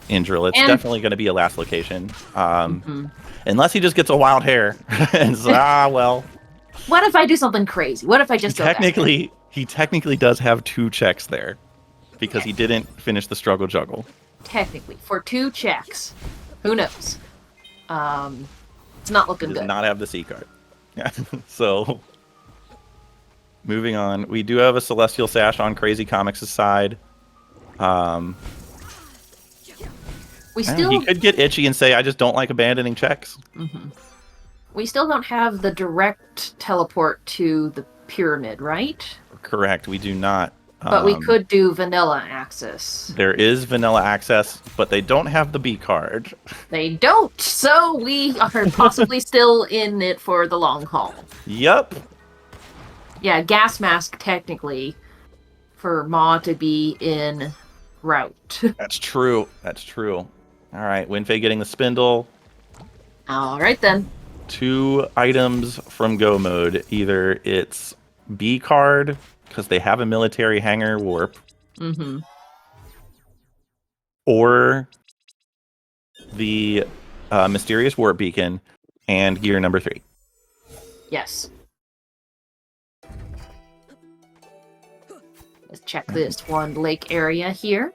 Indril. It's definitely going to be a last location. Unless he just gets a wild hair. And so, well... What if I do something crazy? What if I just go back? He technically does have 2 checks there. Because he didn't finish the struggle juggle. Technically. For 2 checks. Who knows? It's not looking good. Does not have the C card. Yeah. So... Moving on, we do have a Celestial Sash on Crazy Comics' side. He could get itchy and say, I just don't like abandoning checks. We still don't have the direct teleport to the pyramid, right? Correct, we do not. But we could do vanilla access. There is vanilla access, but they don't have the B card. They don't, so we are possibly still in it for the long haul. Yep. Yeah, gas mask, technically, for Ma to be in route. That's true. That's true. All right, WindFae getting the spindle. All right, then. 2 items from Go mode. Either it's B card, because they have a military hangar warp. Or the mysterious warp beacon and gear number 3. Yes. Let's check this one lake area here.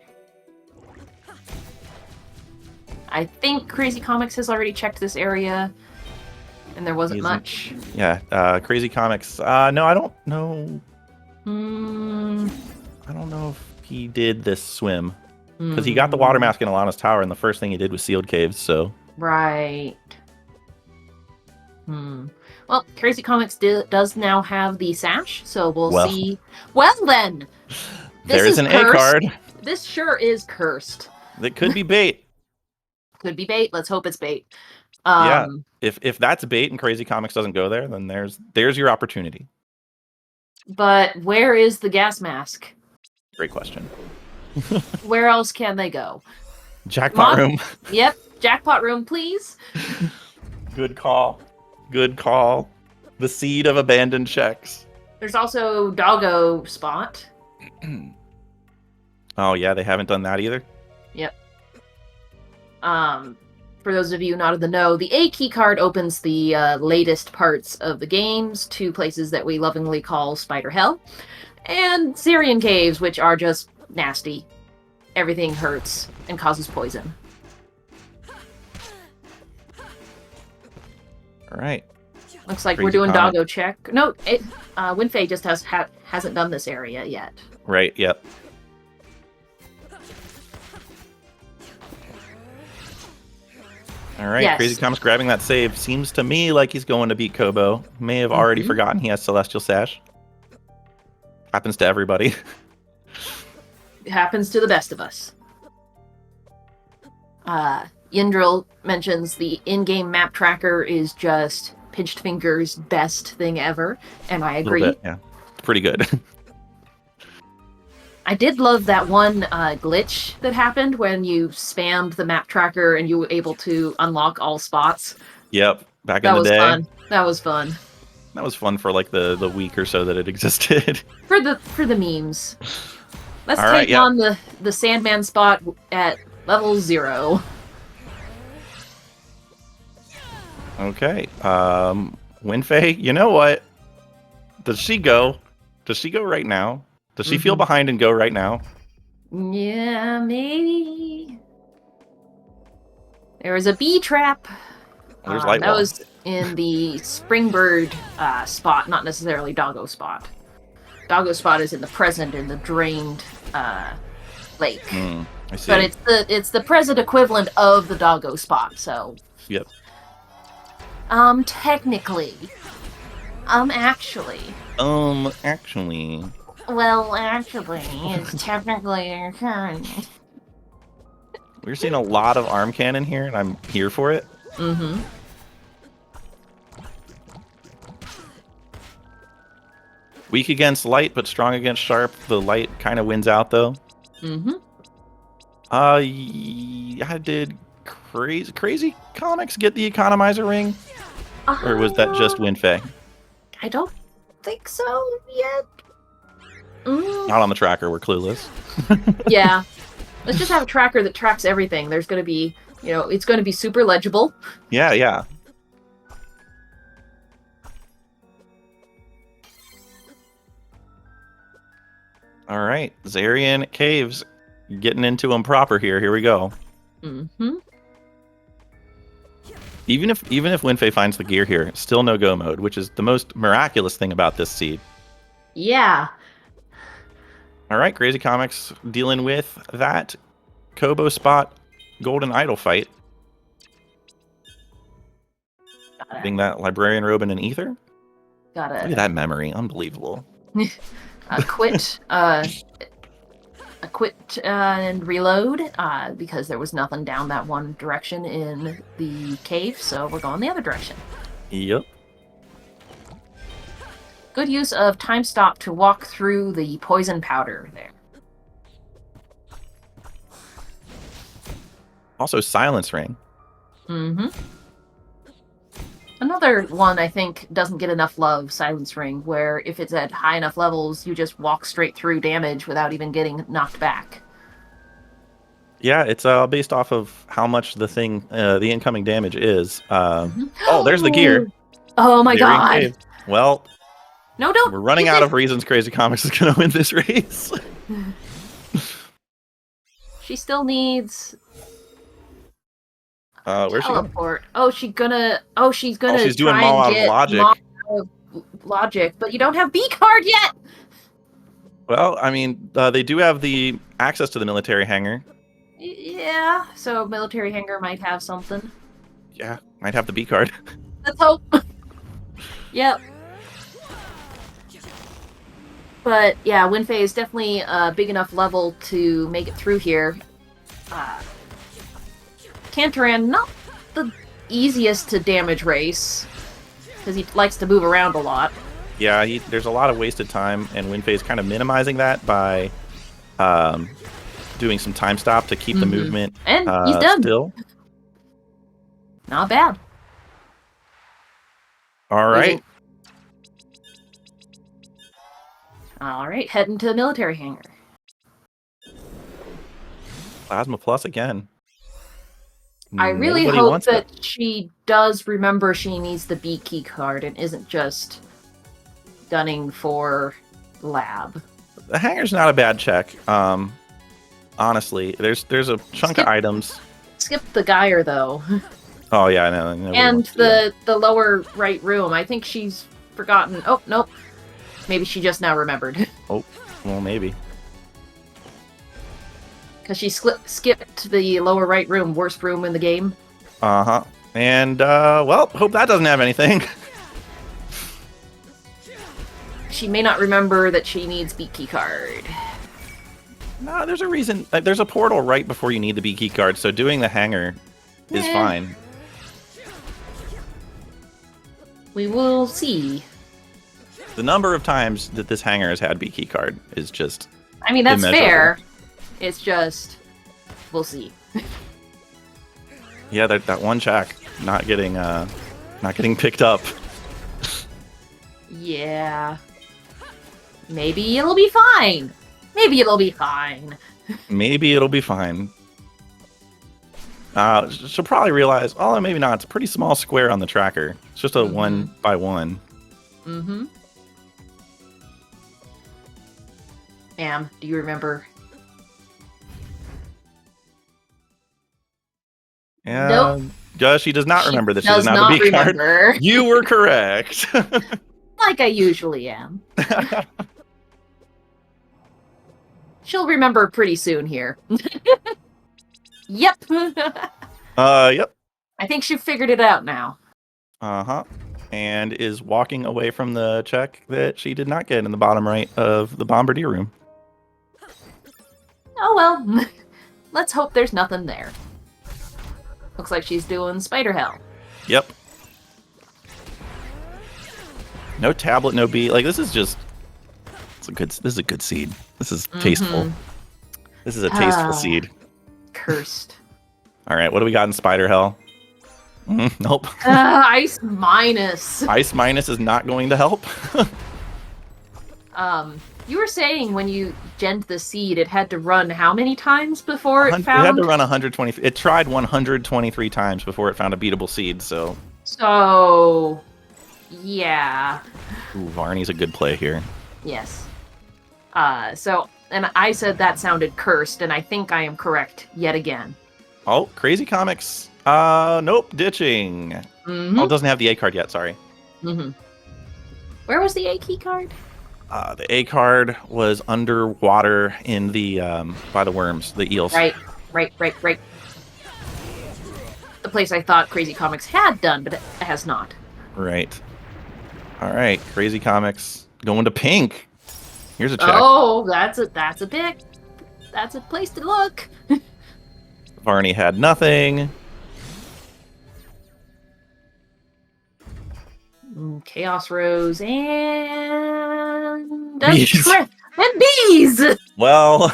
I think Crazy Comics has already checked this area, and there wasn't much. Yeah, Crazy Comics. No, I don't know. I don't know if he did this swim. Because he got the water mask in Alana's tower, and the first thing he did was sealed caves, so... Right. Well, Crazy Comics does now have the sash, so we'll see. Well, then! There's an A card. This sure is cursed. That could be bait. Could be bait. Let's hope it's bait. Yeah. If that's bait and Crazy Comics doesn't go there, then there's your opportunity. But where is the gas mask? Great question. Where else can they go? Jackpot room. Yep. Jackpot room, please. Good call. Good call. The seed of abandoned checks. There's also Doggo spot. Oh, yeah, they haven't done that either? Yep. For those of you not in the know, the A key card opens the latest parts of the games, 2 places that we lovingly call Spider Hell, and Syrian Caves, which are just nasty. Everything hurts and causes poison. All right. Looks like we're doing Doggo check. No, WindFae just hasn't done this area yet. Right, yep. All right, yes. Crazy Comics grabbing that save. Seems to me like he's going to beat Kobo. May have already forgotten he has Celestial Sash. Happens to everybody. It happens to the best of us. Yindril mentions the in-game map tracker is just pinched fingers best thing ever, and I agree. Bit, yeah, pretty good. I did love that one glitch that happened when you spammed the map tracker and you were able to unlock all spots. Yep, back in the day. Fun. That was fun. That was fun for like the week or so that it existed. For the memes. Let's take on the Sandman spot at level 0. Okay. WindFae, you know what? Does she go? Does she go right now? Does she feel behind and go right now? Yeah, maybe. There was a bee trap. There's light that was in the Springbird spot, not necessarily Doggo spot. Doggo spot is in the present in the drained lake. I see. But it's the present equivalent of the Doggo spot, so. Yep. Technically. Actually. Actually. Well, actually, it's technically your turn. We're seeing a lot of arm cannon here, and I'm here for it. Mm-hmm. Weak against light, but strong against sharp. The light kind of wins out, though. Mm-hmm. I did crazy comics get the economizer ring, or was that just WindFae? I don't think so yet. Not on the tracker. We're clueless. Yeah. Let's just have a tracker that tracks everything. There's going to be, it's going to be super legible. Yeah. All right, Zarian Caves, getting into them proper here. Here we go. Mm-hmm. Even if WindFae finds the gear here, still no go mode, which is the most miraculous thing about this seed. Yeah. All right, Crazy Comics dealing with that Kobo spot Golden Idol fight. Getting that Librarian robe in an ether. Got it. Look at that memory, unbelievable. Quit and reload because there was nothing down that one direction in the cave, so we're going the other direction. Yep. Good use of time stop to walk through the poison powder there. Also, Silence Ring. Mm-hmm. Another one I think doesn't get enough love, Silence Ring, where if it's at high enough levels, you just walk straight through damage without even getting knocked back. Yeah, it's based off of how much the incoming damage is. Oh, there's the gear. Oh my Zarian god. Cave. Well, no, don't. We're running out of reasons Crazy Comics is going to win this race. She still needs... Where's she going? teleport. She's gonna she's doing try Maul and out of get logic. Maul out of logic, but you don't have B card yet. Well, I mean, they do have the access to the military hangar. Yeah, so military hangar might have something. Yeah, might have the B card. Let's hope. Yep. But yeah, WindFae is definitely a big enough level to make it through here. Cantaran, not the easiest to damage race, because he likes to move around a lot. Yeah, there's a lot of wasted time, and WindFae is kind of minimizing that by doing some time stop to keep the movement and he's done. Still. Not bad. All right. All right, heading to the military hangar. Plasma Plus again. I really hope that she does remember she needs the B key card and isn't just gunning for lab. The hangar's not a bad check. Honestly, there's a chunk of items. Skip the Geyer though. Oh yeah, I know. And the lower right room. I think she's forgotten. Oh nope. Maybe she just now remembered. Oh, well maybe. Because she skipped the lower right room, worst room in the game. Uh-huh. And, well, hope that doesn't have anything. She may not remember that she needs B key card. No, there's a reason. There's a portal right before you need the B key card, so doing the hangar is fine. We will see. The number of times that this hangar has had B key card is just I mean, that's fair. It's just, we'll see. Yeah, that one check not getting picked up. Yeah. Maybe it'll be fine. Maybe it'll be fine. Maybe it'll be fine. She'll probably realize, oh, maybe not. It's a pretty small square on the tracker. It's just a 1x1. Mm-hmm. Ma'am, do you remember? Yeah. Nope. She does not remember that she does not have the B card. You were correct. Like I usually am. She'll remember pretty soon here. Yep. Yep. I think she figured it out now. Uh-huh. And is walking away from the check that she did not get in the bottom right of the Bombardier room. Oh well. Let's hope there's nothing there. Looks like she's doing spider hell. Yep. No tablet, no beat. Like, this is just... This is a good seed. This is tasteful. This is a tasteful seed. Cursed. All right, what do we got in spider hell? Nope. Ice minus. Ice minus is not going to help. You were saying when you genned the seed, it had to run how many times before it found? It had to run 120. It tried 123 times before it found a beatable seed. So, yeah. Ooh, Varney's a good play here. Yes. And I said that sounded cursed, and I think I am correct yet again. Oh, Crazy Comics. Nope, ditching. Oh, it doesn't have the A card yet. Sorry. Where was the A key card? The A card was underwater in the by the worms, the eels. Right. The place I thought Crazy Comics had done, but it has not. Right. All right, Crazy Comics going to pink. Here's a check. Oh, that's a place to look. Varney had nothing. Chaos Rose and Bees. and bees. Well,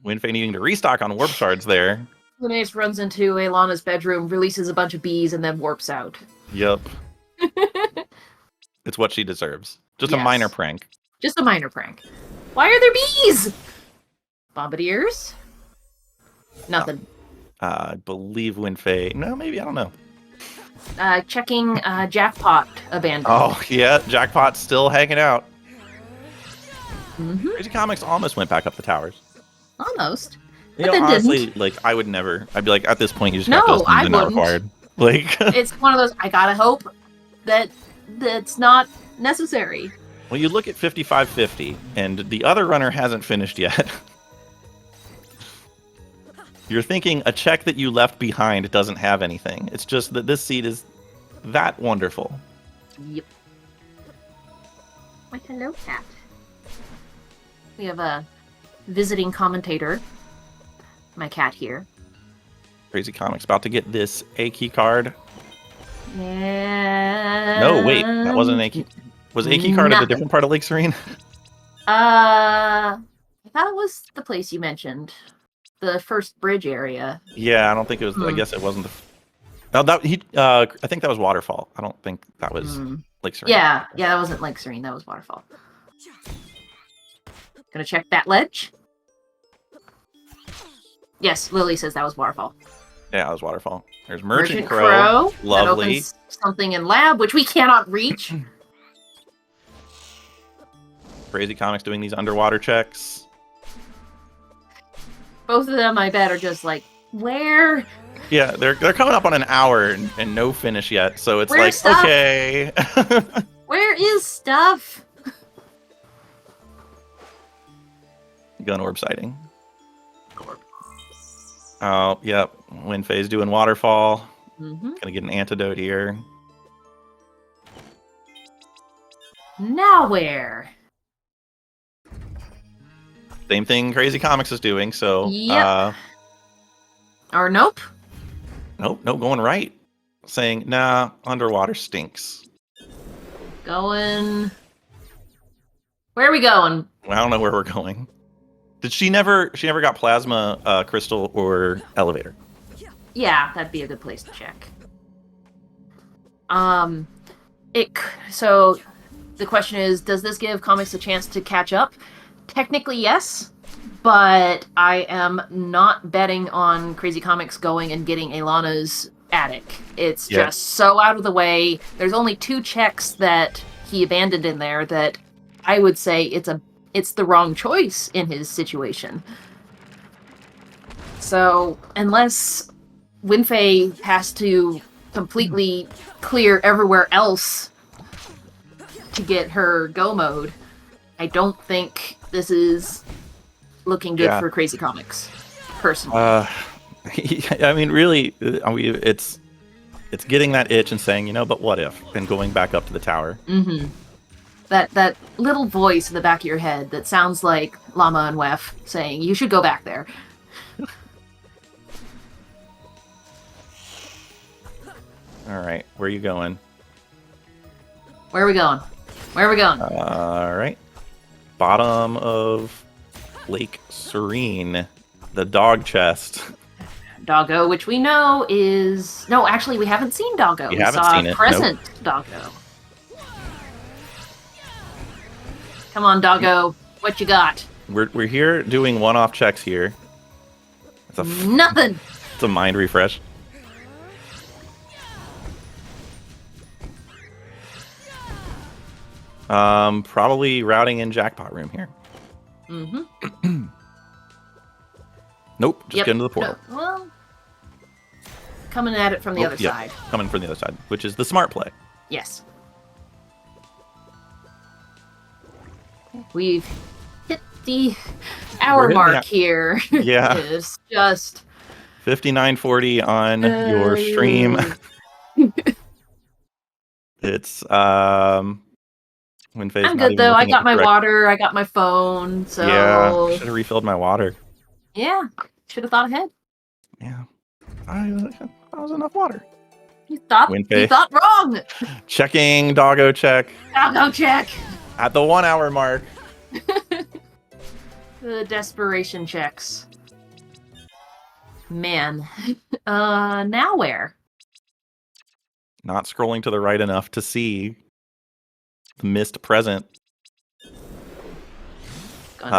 WindFae needing to restock on warp shards there. Lunace runs into Aelana's bedroom, releases a bunch of bees, and then warps out. Yep. It's what she deserves. Just a Yes. minor prank. Just a minor prank. Why are there bees? Bombardiers? Nothing. I believe WindFae. No, maybe, I don't know. Checking jackpot abandoned. Oh, yeah, Jackpot's still hanging out. Crazy Comics almost went back up the towers. Almost. You But know, then honestly, didn't. like, I would never. I'd be like, at this point, you just No, got those I things not wouldn't. required. Like, It's one of those, I gotta hope that that's not necessary. well, you look at 5550, and the other runner hasn't finished yet. You're thinking a check that you left behind doesn't have anything. It's just that this seed is that wonderful. Yep. Why, hello, cat. We have a visiting commentator. My cat here. Crazy Comics about to get this A key card. Yeah. No, wait, that wasn't an A key. Was A key card at a different part of Lake Serene? I thought it was the place you mentioned. The first bridge area. Yeah, I don't think it was. I guess it wasn't the. No, I think that was Waterfall. I don't think that was Lake Serene. Yeah, that wasn't Lake Serene. That was Waterfall. Gonna check that ledge. Yes, Lily says that was Waterfall. Yeah, it was Waterfall. There's Merchant Crow. That Lovely. opens something in lab, which we cannot reach. Crazy Comics doing these underwater checks. Both of them, I bet, are just like, where? Yeah, they're coming up on an hour and no finish yet, so it's Where's stuff? okay. Where is stuff? Gun orb sighting. Oh, yep. WindFae's doing Waterfall. Gonna get an antidote here. Now where? Same thing Crazy Comics is doing, so... Yep. Or nope. Nope, going right. Saying, nah, underwater stinks. Going... Where are we going? I don't know where we're going. Did she never got plasma, crystal, or elevator? Yeah, that'd be a good place to check. So the question is, does this give comics a chance to catch up? Technically, yes, but I am not betting on Crazy Comics going and getting Aelana's attic. It's just so out of the way. There's only 2 checks that he abandoned in there that I would say it's the wrong choice in his situation. So unless WindFae has to completely clear everywhere else to get her go mode, I don't think this is looking good for Crazy Comics, personally. I mean, really, it's getting that itch and saying, you know, but what if? And going back up to the tower. Mm-hmm. That little voice in the back of your head that sounds like Llama and Wef saying, you should go back there. All right, where are you going? Where are we going? Where are we going? All right. Bottom of Lake Serene. The dog chest. Doggo, which we know is... No, actually, we haven't seen Doggo. We We haven't saw seen it, present Doggo. Come on, Doggo. What you got? We're here doing one-off checks here. Nothing! It's a mind refresh. Probably routing in jackpot room here. Mm-hmm. Nope, just get into the portal. No, well, coming at it from the other side. Coming from the other side, which is the smart play. Yes. We've hit the hour mark here. Yeah. It's just 59:40 on your stream. I'm It's good though. I got my water. I got my phone. So yeah, should have refilled my water. Yeah, should have thought ahead. Yeah, that was enough water. You thought wrong. Checking doggo check. Doggo check. At the 1 hour mark. The desperation checks. Man. Now where? Not scrolling to the right enough to see the missed present.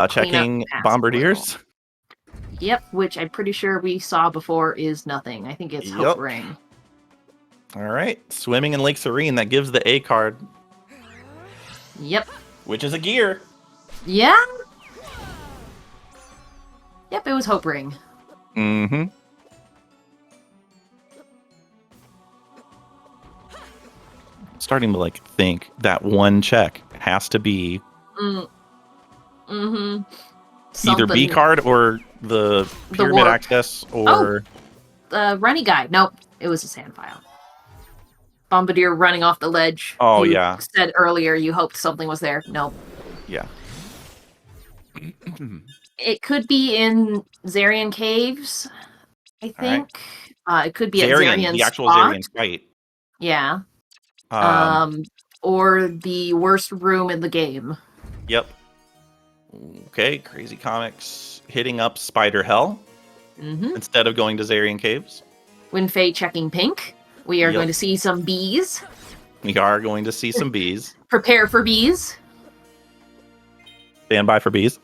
Checking bombardiers. Yep, which I'm pretty sure we saw before is nothing. I think it's Hope Ring. All right, swimming in Lake Serene. That gives the A card. Yep. Which is a gear. Yeah. Yep, it was Hope Ring. Mm-hmm. Starting to think that one check has to be either B card or the pyramid access or runny guy. Nope, it was a sand file. Bombardier running off the ledge. Oh, you yeah. Said earlier you hoped something was there. Nope. Yeah. It could be in Zarian Caves, I think. Right. It could be at Zarian's the actual spot. Zarian fight. Yeah. Or the worst room in the game. Yep. Okay, Crazy Comics hitting up Spider Hell instead of going to Zarian Caves. WindFae checking pink. We are going to see some bees. We are going to see some bees. Prepare for bees. Stand by for bees.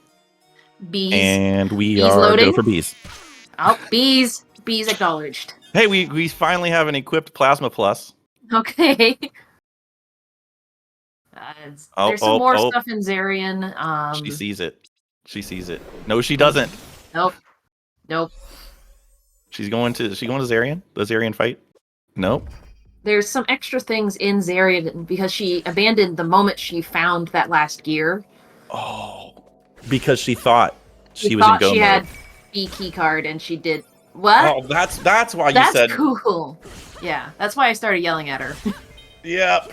Bees. And we bees are loading. Go for bees. Oh, bees. Bees acknowledged. Hey, we finally have an equipped Plasma Plus. Okay. There's some more stuff in Zarian. She sees it. She sees it. No, she doesn't. Nope. Nope. Is she going to Zarian? The Zarian fight? Nope. There's some extra things in Zarian because she abandoned the moment she found that last gear. Oh. Because she thought she was in go mode. She had B key card and she did what? Oh, that's why you said. That's cool. Yeah, that's why I started yelling at her. Yep.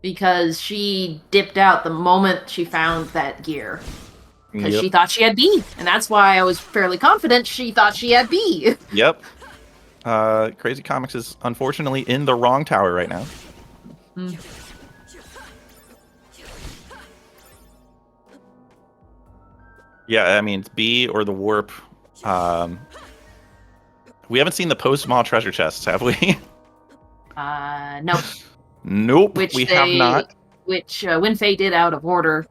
Because she dipped out the moment she found that gear. Because she thought she had B. And that's why I was fairly confident she thought she had B. Yep. Crazy Comics is unfortunately in the wrong tower right now. Yeah, I mean, it's B or the warp. We haven't seen the post-mall treasure chests, have we? Nope. Nope, we have not. Which WindFae did out of order.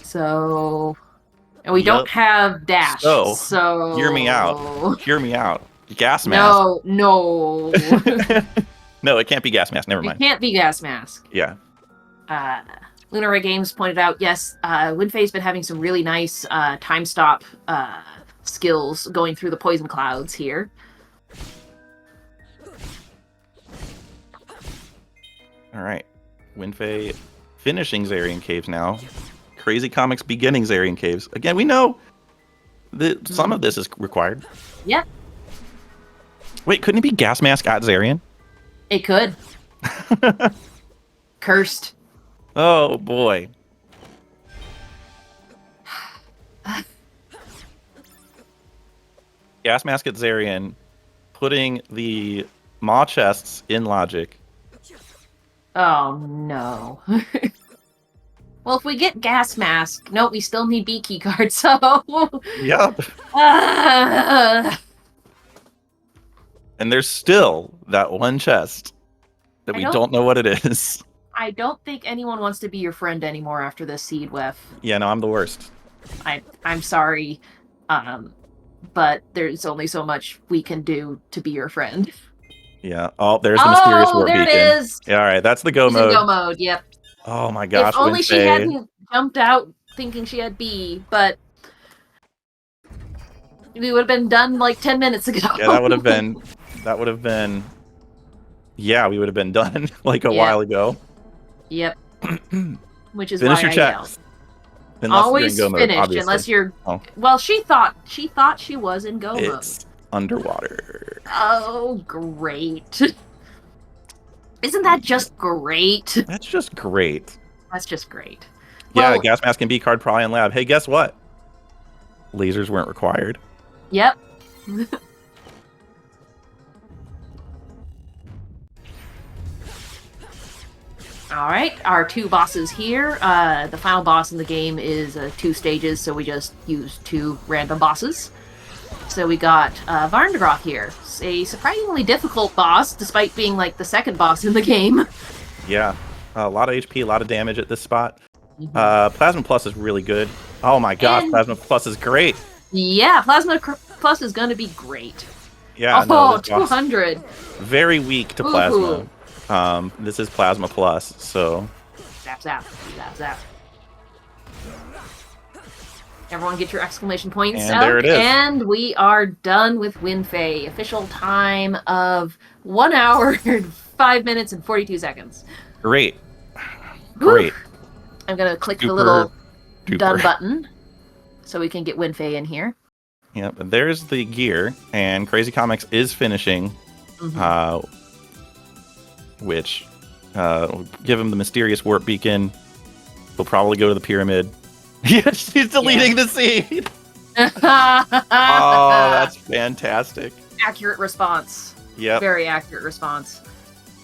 So... And we don't have dash. So... Hear me out. Hear me out. Gas mask. No. No, it can't be gas mask. Never mind. It can't be gas mask. Yeah. Lunar Ray Games pointed out, yes, WindFae's been having some really nice time stop skills going through the poison clouds here. All right. WindFae finishing Zarian Caves now. Crazy Comics beginning Zarian Caves. Again, we know Some of this is required. Yep, Wait, couldn't it be gas mask at Zarian? it could. Cursed. Oh boy. Gas mask at Zarian, putting the maw chests in logic. Oh no. Well, if we get gas mask, no, we still need B key card. So. Yep. And there's still that one chest that we don't know what it is. I don't think anyone wants to be your friend anymore after this seed whiff. Yeah, no, I'm the worst. I'm sorry, but there's only so much we can do to be your friend. Yeah. Oh, there's the mysterious warp there beacon. It is. Yeah, all right, that's the go She's mode. In go mode. Yep. Oh my gosh. If only she hadn't jumped out thinking she had B, but we would have been done like 10 minutes ago. Yeah, that would have been. Yeah, we would have been done like a while ago. Yep. Which is finish why your I checks. yelled. Always finished, unless you're. Oh. Well, she thought she was in go mode. It's underwater. Oh, great! Isn't that just great? That's just great. That's just great. Yeah, well, gas mask and B card probably in lab. Hey, guess what? Lasers weren't required. Yep. All right, our two bosses here. The final boss in the game is 2 stages, so we just used 2 random bosses. So we got Varndegroth here. It's a surprisingly difficult boss, despite being like the second boss in the game. Yeah, a lot of HP, a lot of damage at this spot. Plasma Plus is really good. Oh my gosh, Plasma Plus is great. Yeah, Plasma Plus is going to be great. Yeah, oh, no, 200. Very weak to Plasma. This is Plasma Plus, so... Zap, zap, zap, zap. Everyone get your exclamation points and out. There it is. And we are done with WindFae. Official time of 1 hour, 5 minutes, and 42 seconds. Great. Great. I'm going to click the little done button so we can get WindFae in here. Yep, there's the gear, and Crazy Comics is finishing, which will give him the mysterious warp beacon. He'll probably go to the pyramid. Yeah, she's deleting the seed. Oh, that's fantastic. Accurate response. Yep. Very accurate response.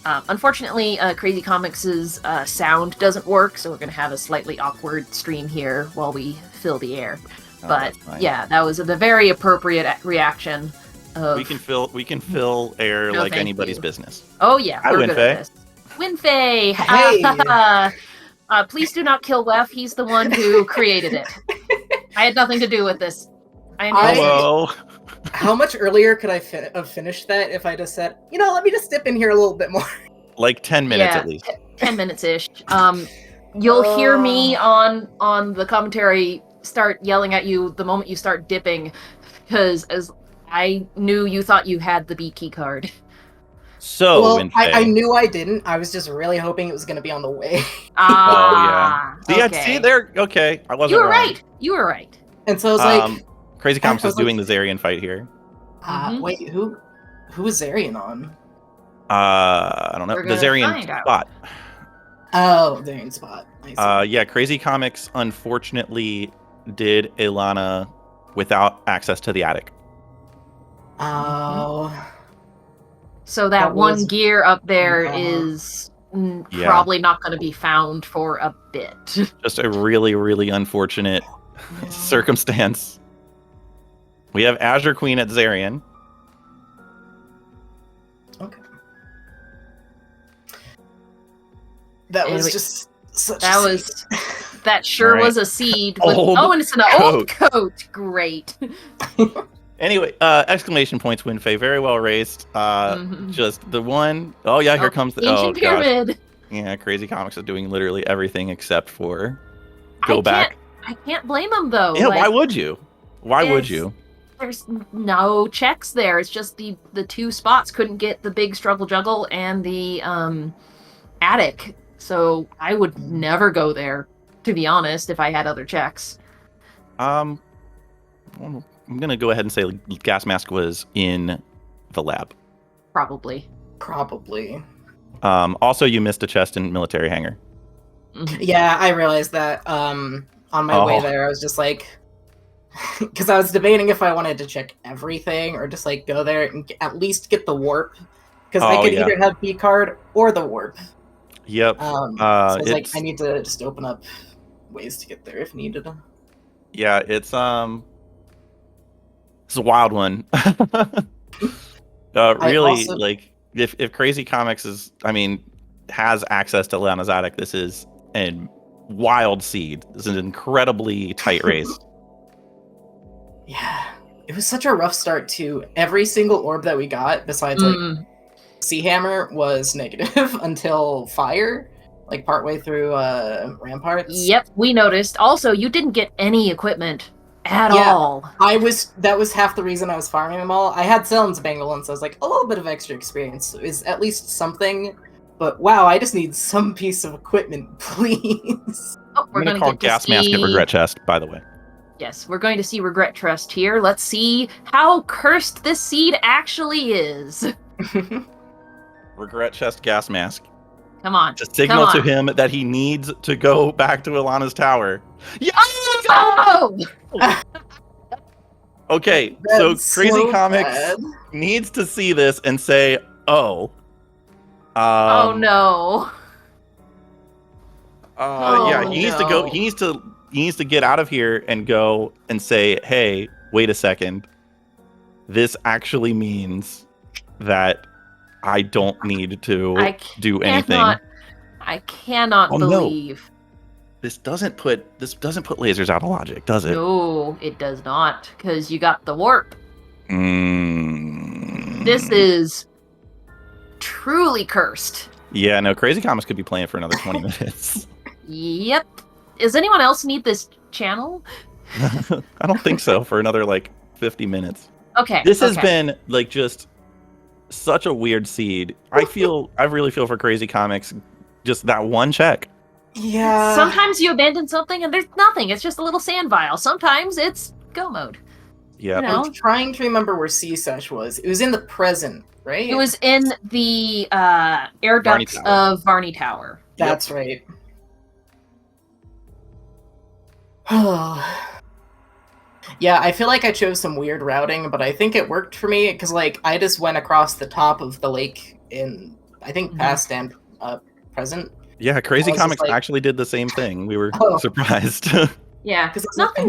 Unfortunately, Crazy Comics' sound doesn't work, so we're going to have a slightly awkward stream here while we fill the air. But yeah, that was a very appropriate reaction. Of, we can fill air like anybody's business. Oh yeah, Hi, we're good at this. WindFae! Hey. Please do not kill Wef. He's the one who created it. I had nothing to do with this. Hello. How much earlier could I have finished that if I just said, let me just dip in here a little bit more? Like 10 minutes at least. 10 minutes-ish. You'll hear me on the commentary start yelling at you the moment you start dipping, because as I knew you thought you had the B key card. So, well, I knew I didn't. I was just really hoping it was going to be on the way. See, there. Okay, I wasn't. You were wrong. right. You were right. And so I was like, Crazy Comics is doing the Zarian fight here. Wait, who is Zarian on? I don't know. The Zarian spot. Oh, Zarian spot. Yeah, Crazy Comics unfortunately did Ilana without access to the attic. Oh. So that one gear up there is probably not going to be found for a bit. Just a really, really unfortunate circumstance. We have Azure Queen at Zarian. Okay. That was just such that sure was a seed. With, and it's an old coat. Great. Anyway, exclamation points, WindFae. Very well raised. Just the one. Oh, yeah, here comes the ancient pyramid. Gosh. Yeah, Crazy Comics is doing literally everything except for go back. I can't blame them, though. Yeah, why would you? Why would you? There's no checks there. It's just the 2 spots couldn't get the big struggle juggle and the attic. So I would never go there, to be honest, if I had other checks. I'm gonna go ahead and say gas mask was in the lab. Probably. Also, you missed a chest in military hangar. Yeah, I realized that. On my way there, I was just like, because I was debating if I wanted to check everything or just like go there and at least get the warp, because I could either have B card or the warp. Yep. So I was like, I need to just open up ways to get there if needed. Yeah, it's a wild one. Really, like if Crazy Comics has access to Lana Zadok, this is a wild seed. This is an incredibly tight race. Yeah, it was such a rough start too. Every single orb that we got, besides like Sea Hammer, was negative until Fire, like partway through Ramparts. Yep, we noticed. Also, you didn't get any equipment at all. That was half the reason I was farming them all. I had Sellen's Bangle, and so I was like, a little bit of extra experience is at least something. But wow, I just need some piece of equipment, please. Oh, I'm gonna call gas mask at regret chest, by the way. Yes, we're going to see regret chest here. Let's see how cursed this seed actually is. Regret chest, gas mask. Come on. To signal to him that he needs to go back to Ilana's tower. Yeah! Oh! Okay, so Crazy Comics needs to see this and say, "Oh, oh no." Yeah, he needs to go. He needs to get out of here and go and say, "Hey, wait a second. This actually means that I don't need to do anything." I cannot believe. No. This doesn't put lasers out of logic, does it? No, it does not, because you got the warp. This is truly cursed. Yeah, no, Crazy Comics could be playing for another 20 minutes. Yep. Does anyone else need this channel? I don't think so, for another, 50 minutes. Okay. This has been, just such a weird seed. I really feel for Crazy Comics, just that one check. Yeah. Sometimes you abandon something and there's nothing. It's just a little sand vial. Sometimes it's go mode. Yeah. I'm trying to remember where C-Sesh was. It was in the present, right? It was in the air ducts of Varney Tower. That's right. Yeah, I feel like I chose some weird routing, but I think it worked for me because, I just went across the top of the lake in, I think, past and present. Yeah, Crazy Comics actually did the same thing. We were surprised. Yeah, because nothing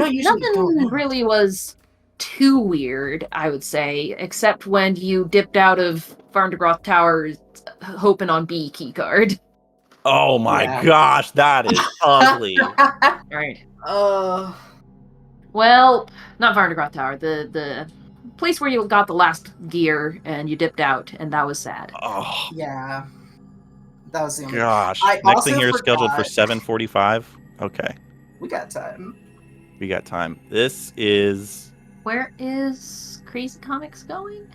really was too weird, I would say, except when you dipped out of Farm de Groth Tower hoping on B keycard. Oh my gosh, that is ugly. Right. Well, not Farm de Groth Tower, the place where you got the last gear and you dipped out, and that was sad. Oh. Yeah. That was the only... Gosh. Next thing here is scheduled for 7:45. Okay. We got time. This is... Where is Crazy Comics going?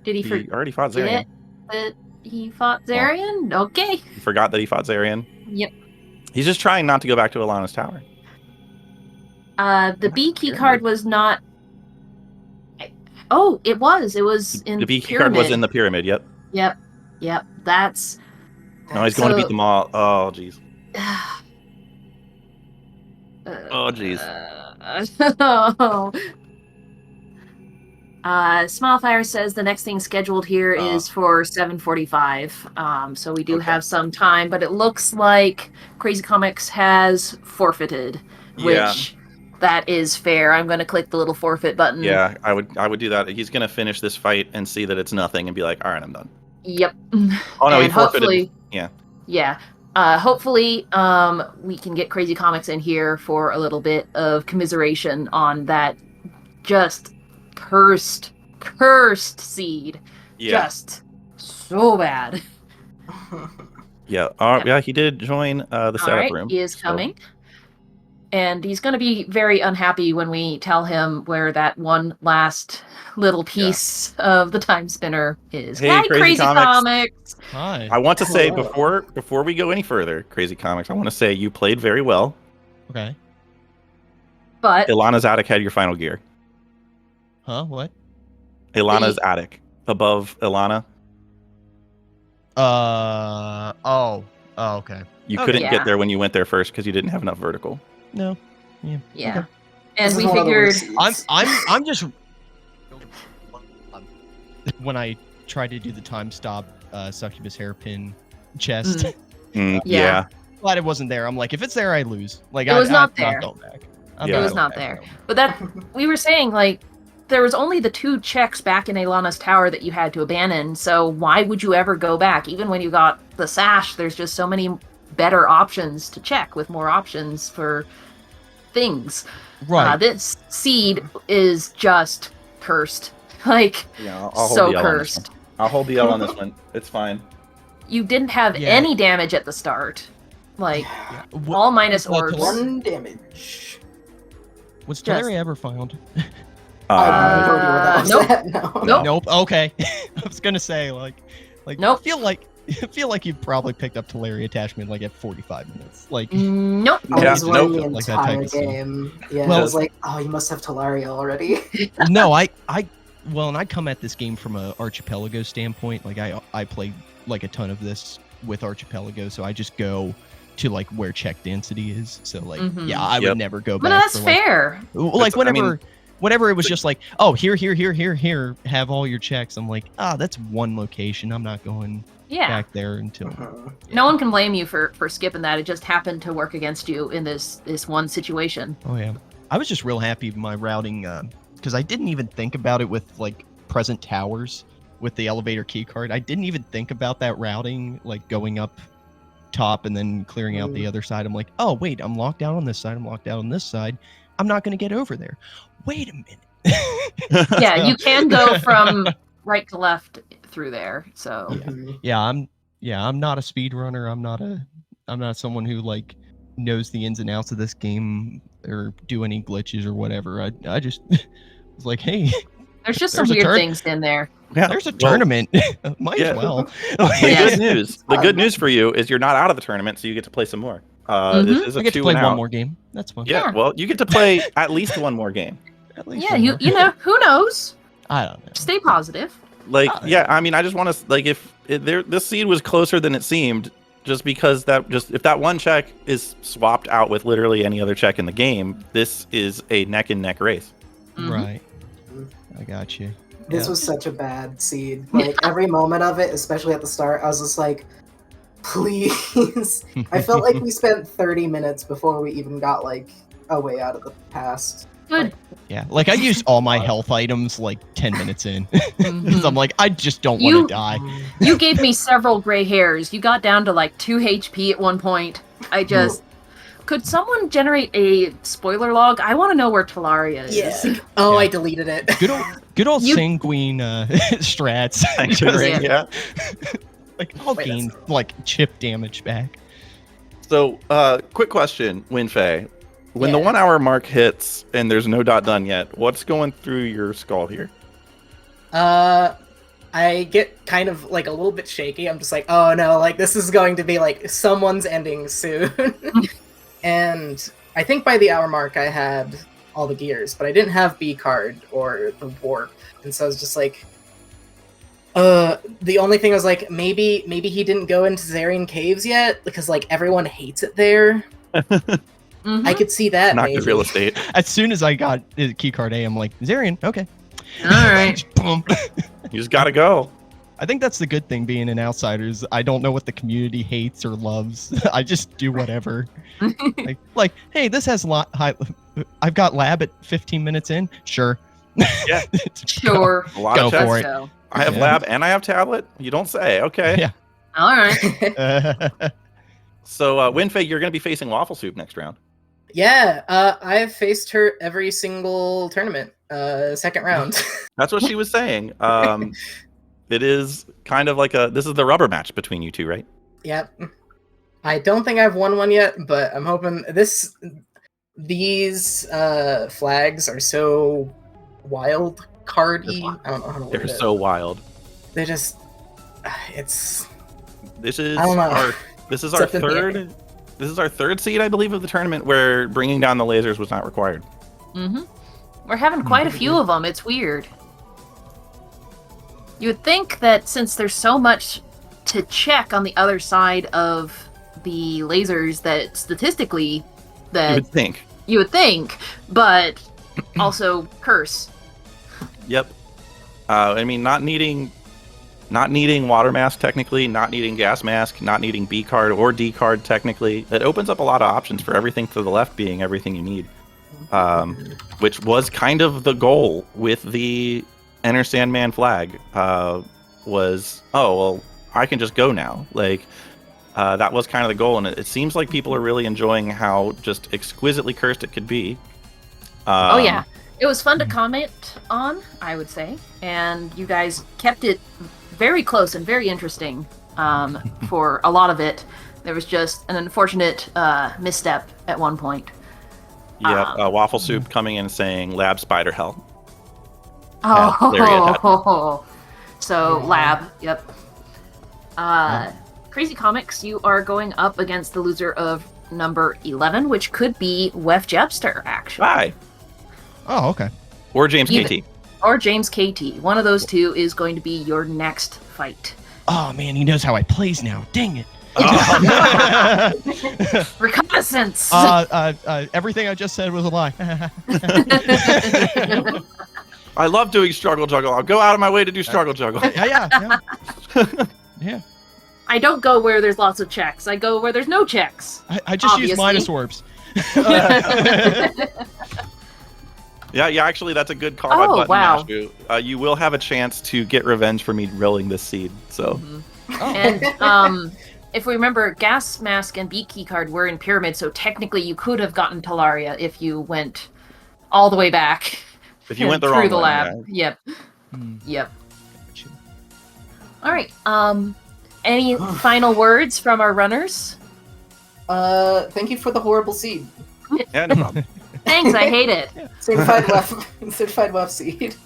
Did he already fought Zarian? That he fought Zarian? Okay. He forgot that he fought Zarian? Yep. He's just trying not to go back to Ilana's tower. The B key card was not... Oh, it was. It was in the B key card was in the pyramid, yep. Yep, that's... No, he's going to beat them all. Oh, jeez. Oh, jeez. Smilefire says the next thing scheduled here is for 7:45. So we do have some time, but it looks like Crazy Comics has forfeited, which that is fair. I'm going to click the little forfeit button. Yeah, I would do that. He's going to finish this fight and see that it's nothing and be like, all right, I'm done. Yep. Oh no, he forfeited. Yeah. Hopefully, we can get Crazy Comics in here for a little bit of commiseration on that just cursed seed. Yeah. Just so bad. Yeah. He did join the setup room. He is coming. And he's going to be very unhappy when we tell him where that one last little piece of the time spinner is. Hey, Hi, Crazy Comics. Hi. I want to say before we go any further, Crazy Comics, I want to say you played very well. Okay. But Ilana's attic had your final gear. Huh? What? Ilana's attic above Ilana. Oh, okay. You Okay. couldn't Yeah. get there when you went there first because you didn't have enough vertical. No. Yeah. yeah, Okay. and This we is one of the figured worst seeds. I'm just when I tried to do the time stop succubus hairpin chest. Yeah. Glad it wasn't there. I'm like, if it's there, I lose. Like It was not I'm there. going back. Yeah. it was not there. But that we were saying, like, there was only the 2 checks back in Ilana's tower that you had to abandon. So why would you ever go back? Even when you got the sash, there's just so many better options to check with more options for things. Right. This seed is just cursed. Like, Yeah, I'll hold so the L on this cursed. one. I'll hold the L on this one. It's fine. You didn't have Yeah. any damage at the start. Like, Wh- all minus Well, orbs. 1 damage. Was Just- Terry ever found? I have no idea what that was nope. at. No. Nope. Nope. Okay. I was gonna say like Nope. I feel like you probably picked up Teleria attachment like at 45 minutes. Like Nope. I Yeah, was nope. running the Like that type entire of scene. game. Yeah, Well- I was like, oh, you must have Talaria already. no, I and I come at this game from a Archipelago standpoint. Like I play like a ton of this with Archipelago, so I just go to like where check density is. So like Mhm. yeah, I Yep. would never go back. But that's for, like, fair. Like I mean- whenever it was just like, oh, here, have all your checks. I'm like, that's one location. I'm not going Yeah. back there until. Mhm. No one can blame you for skipping that. It just happened to work against you in this one situation. Oh yeah, I was just real happy with my routing because I didn't even think about it with like present towers with the elevator key card. I didn't even think about that routing, like going up top and then clearing out the other side. I'm like, oh wait, I'm locked out on this side. I'm locked out on this side. I'm not going to get over there. Wait a minute. Yeah, So- you can go from right to left through there. So Mhm. I'm not a speedrunner. I'm not someone who like knows the ins and outs of this game or do any glitches or whatever. I just was like, hey, there's just some There's a weird turn- things in there. Yeah, there's a well, tournament. Might yeah. as well. The Yeah. good news. The good news for you is you're not out of the tournament, so you get to play some more. Mhm. This is a I get to 2 play and one out. more game. That's fun. Yeah, Yeah. well, you get to play at least one more game. At least Yeah, one you more. you know, who knows? I don't know. Stay positive. Like, Oh, yeah, I mean, I just want to like this seed was closer than it seemed, just because if that one check is swapped out with literally any other check in the game, this is a neck and neck race. Mhm. Right. Mhm. I got you. This Yeah. was such a bad seed. Like every moment of it, especially at the start, I was just like, please. I felt like we spent 30 minutes before we even got like a way out of the past. Good. Yeah, like I used all my health items like 10 minutes in. 'Cause Mhm. I'm like, I just don't You- want to die. You gave me several gray hairs. You got down to like 2 HP at one point. I just could someone generate a spoiler log? I want to know where Talaria is. Yeah. Oh, Yeah. I deleted it. Good old You- sanguine strats. Yeah. Yeah. Like I'll Wait, gain that's- like chip damage back. So, quick question, WindFae. When the Yeah. 1 hour mark hits and there's no dot done yet, what's going through your skull here? I get kind of like a little bit shaky. I'm just like, oh no, like this is going to be like someone's ending soon. And I think by the hour mark I had all the gears, but I didn't have B card or the warp. And so I was just like, the only thing I was like, maybe he didn't go into Zarian Caves yet because like everyone hates it there. Mhm. I could see that. Not maybe. good real estate. As soon as I got keycard A, I'm like, Zarian, okay. All right. Boom. You just gotta go. I think that's the good thing being an outsider is I don't know what the community hates or loves. I just do whatever. like, hey, this has high. I've got lab at 15 minutes in. Sure. Yeah. Sure. A lot Go of checks. for it. So, I have Yeah. lab and I have tablet. You don't say. Okay. Yeah. all right. So, WindFae, you're gonna be facing Waffle Soup next round. Yeah, I've faced her every single tournament, second round. That's what she was saying. It is kind of like this is the rubber match between you two, right? Yep. I don't think I've won one yet, but I'm hoping these flags are so wild cardy. I don't know how to word They're it. so wild. They're just it's This is I don't know. our It's up in the air. third seed, I believe, of the tournament where bringing down the lasers was not required. Mm-hmm. We're having quite a few of them. It's weird. You would think that since there's so much to check on the other side of the lasers, that statistically, that you would think, but also curse. Yep. I mean, not needing water mask technically, not needing gas mask, not needing B card or D card technically. It opens up a lot of options for everything to the left being everything you need, which was kind of the goal with the Enter Sandman flag. Was I can just go now. Like that was kind of the goal, and it seems like people are really enjoying how just exquisitely cursed it could be. Oh yeah. It was fun to comment on, I would say, and you guys kept it very close and very interesting for a lot of it. There was just an unfortunate misstep at one point. Yeah, Waffle Soup coming in saying Lab Spider Hell. Oh, so Lab, yep. Crazy Comics, you are going up against the loser of number 11, which could be Wef Jebster, actually. Hi. Oh, okay. Or James KT. Or James KT. One of those two is going to be your next fight. Oh, man, he knows how I plays now. Dang it. Reconnaissance! Everything I just said was a lie. I love doing Struggle Juggle. I'll go out of my way to do Struggle Juggle. Yeah. Yeah. I don't go where there's lots of checks. I go where there's no checks. I just use minus orbs. Yeah, actually, that's a good call by Button Mashu. You will have a chance to get revenge for me rolling this seed. So, And if we remember, Gas Mask and Beat Key Card were in Pyramid, so technically you could have gotten Talaria if you went all the way back. If you went the through wrong the way, lab. yeah. Yep. All right. Any final words from our runners? Thank you for the horrible seed. Yeah, no problem. Thanks, I hate it. Certified WEF seed.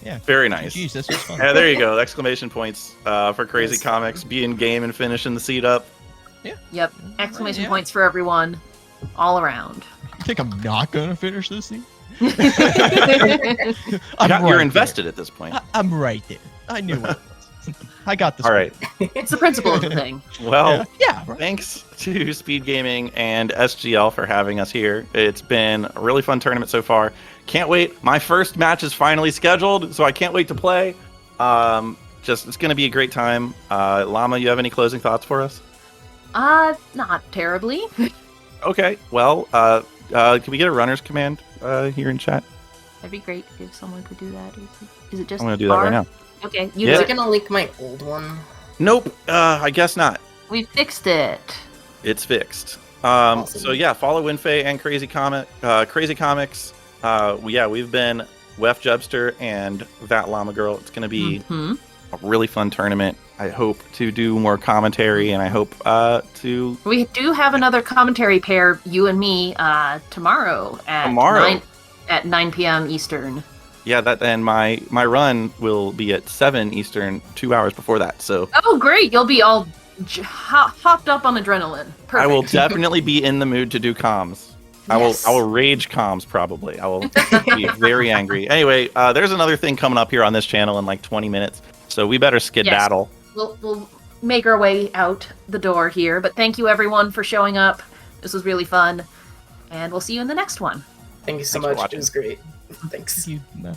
Yeah. Very nice. Jeez, this was fun. Yeah, there you go. Exclamation points for Crazy Comics. Being game and finishing the seed up. Yep. Exclamation points for everyone. All around. You think I'm not going to finish this thing? You're invested at this point. I'm right there. I knew it. I got this. All right. It's the principle of the thing. Well, yeah, right. Thanks to Speedgaming and SGL for having us here. It's been a really fun tournament so far. Can't wait. My first match is finally scheduled, so I can't wait to play. It's going to be a great time. Llama, you have any closing thoughts for us? Not terribly. Okay. Well, can we get a runner's command here in chat? That'd be great if someone could do that. Is it just I'm going to do that right now. Okay. Is it going to link my old one? Nope. I guess not. We fixed it. It's fixed. Awesome. So yeah, follow WindFae and Crazy Comics. We've been Wef Jebster and that Llama Girl. It's going to be a really fun tournament. I hope to do more commentary, and I hope to... We do have another commentary pair, you and me, tomorrow at 9 p.m. Eastern. Yeah, and my run will be at 7 Eastern, 2 hours before that. So. Oh, great! You'll be all hopped up on adrenaline. Perfect. I will definitely be in the mood to do comms. Yes. I will rage comms probably. I will be very angry. Anyway, there's another thing coming up here on this channel in like 20 minutes, so we better skedaddle. Yes. We'll make our way out the door here, but thank you everyone for showing up. This was really fun, and we'll see you in the next one. Thank you so much. It was great. Thanks. Thank you.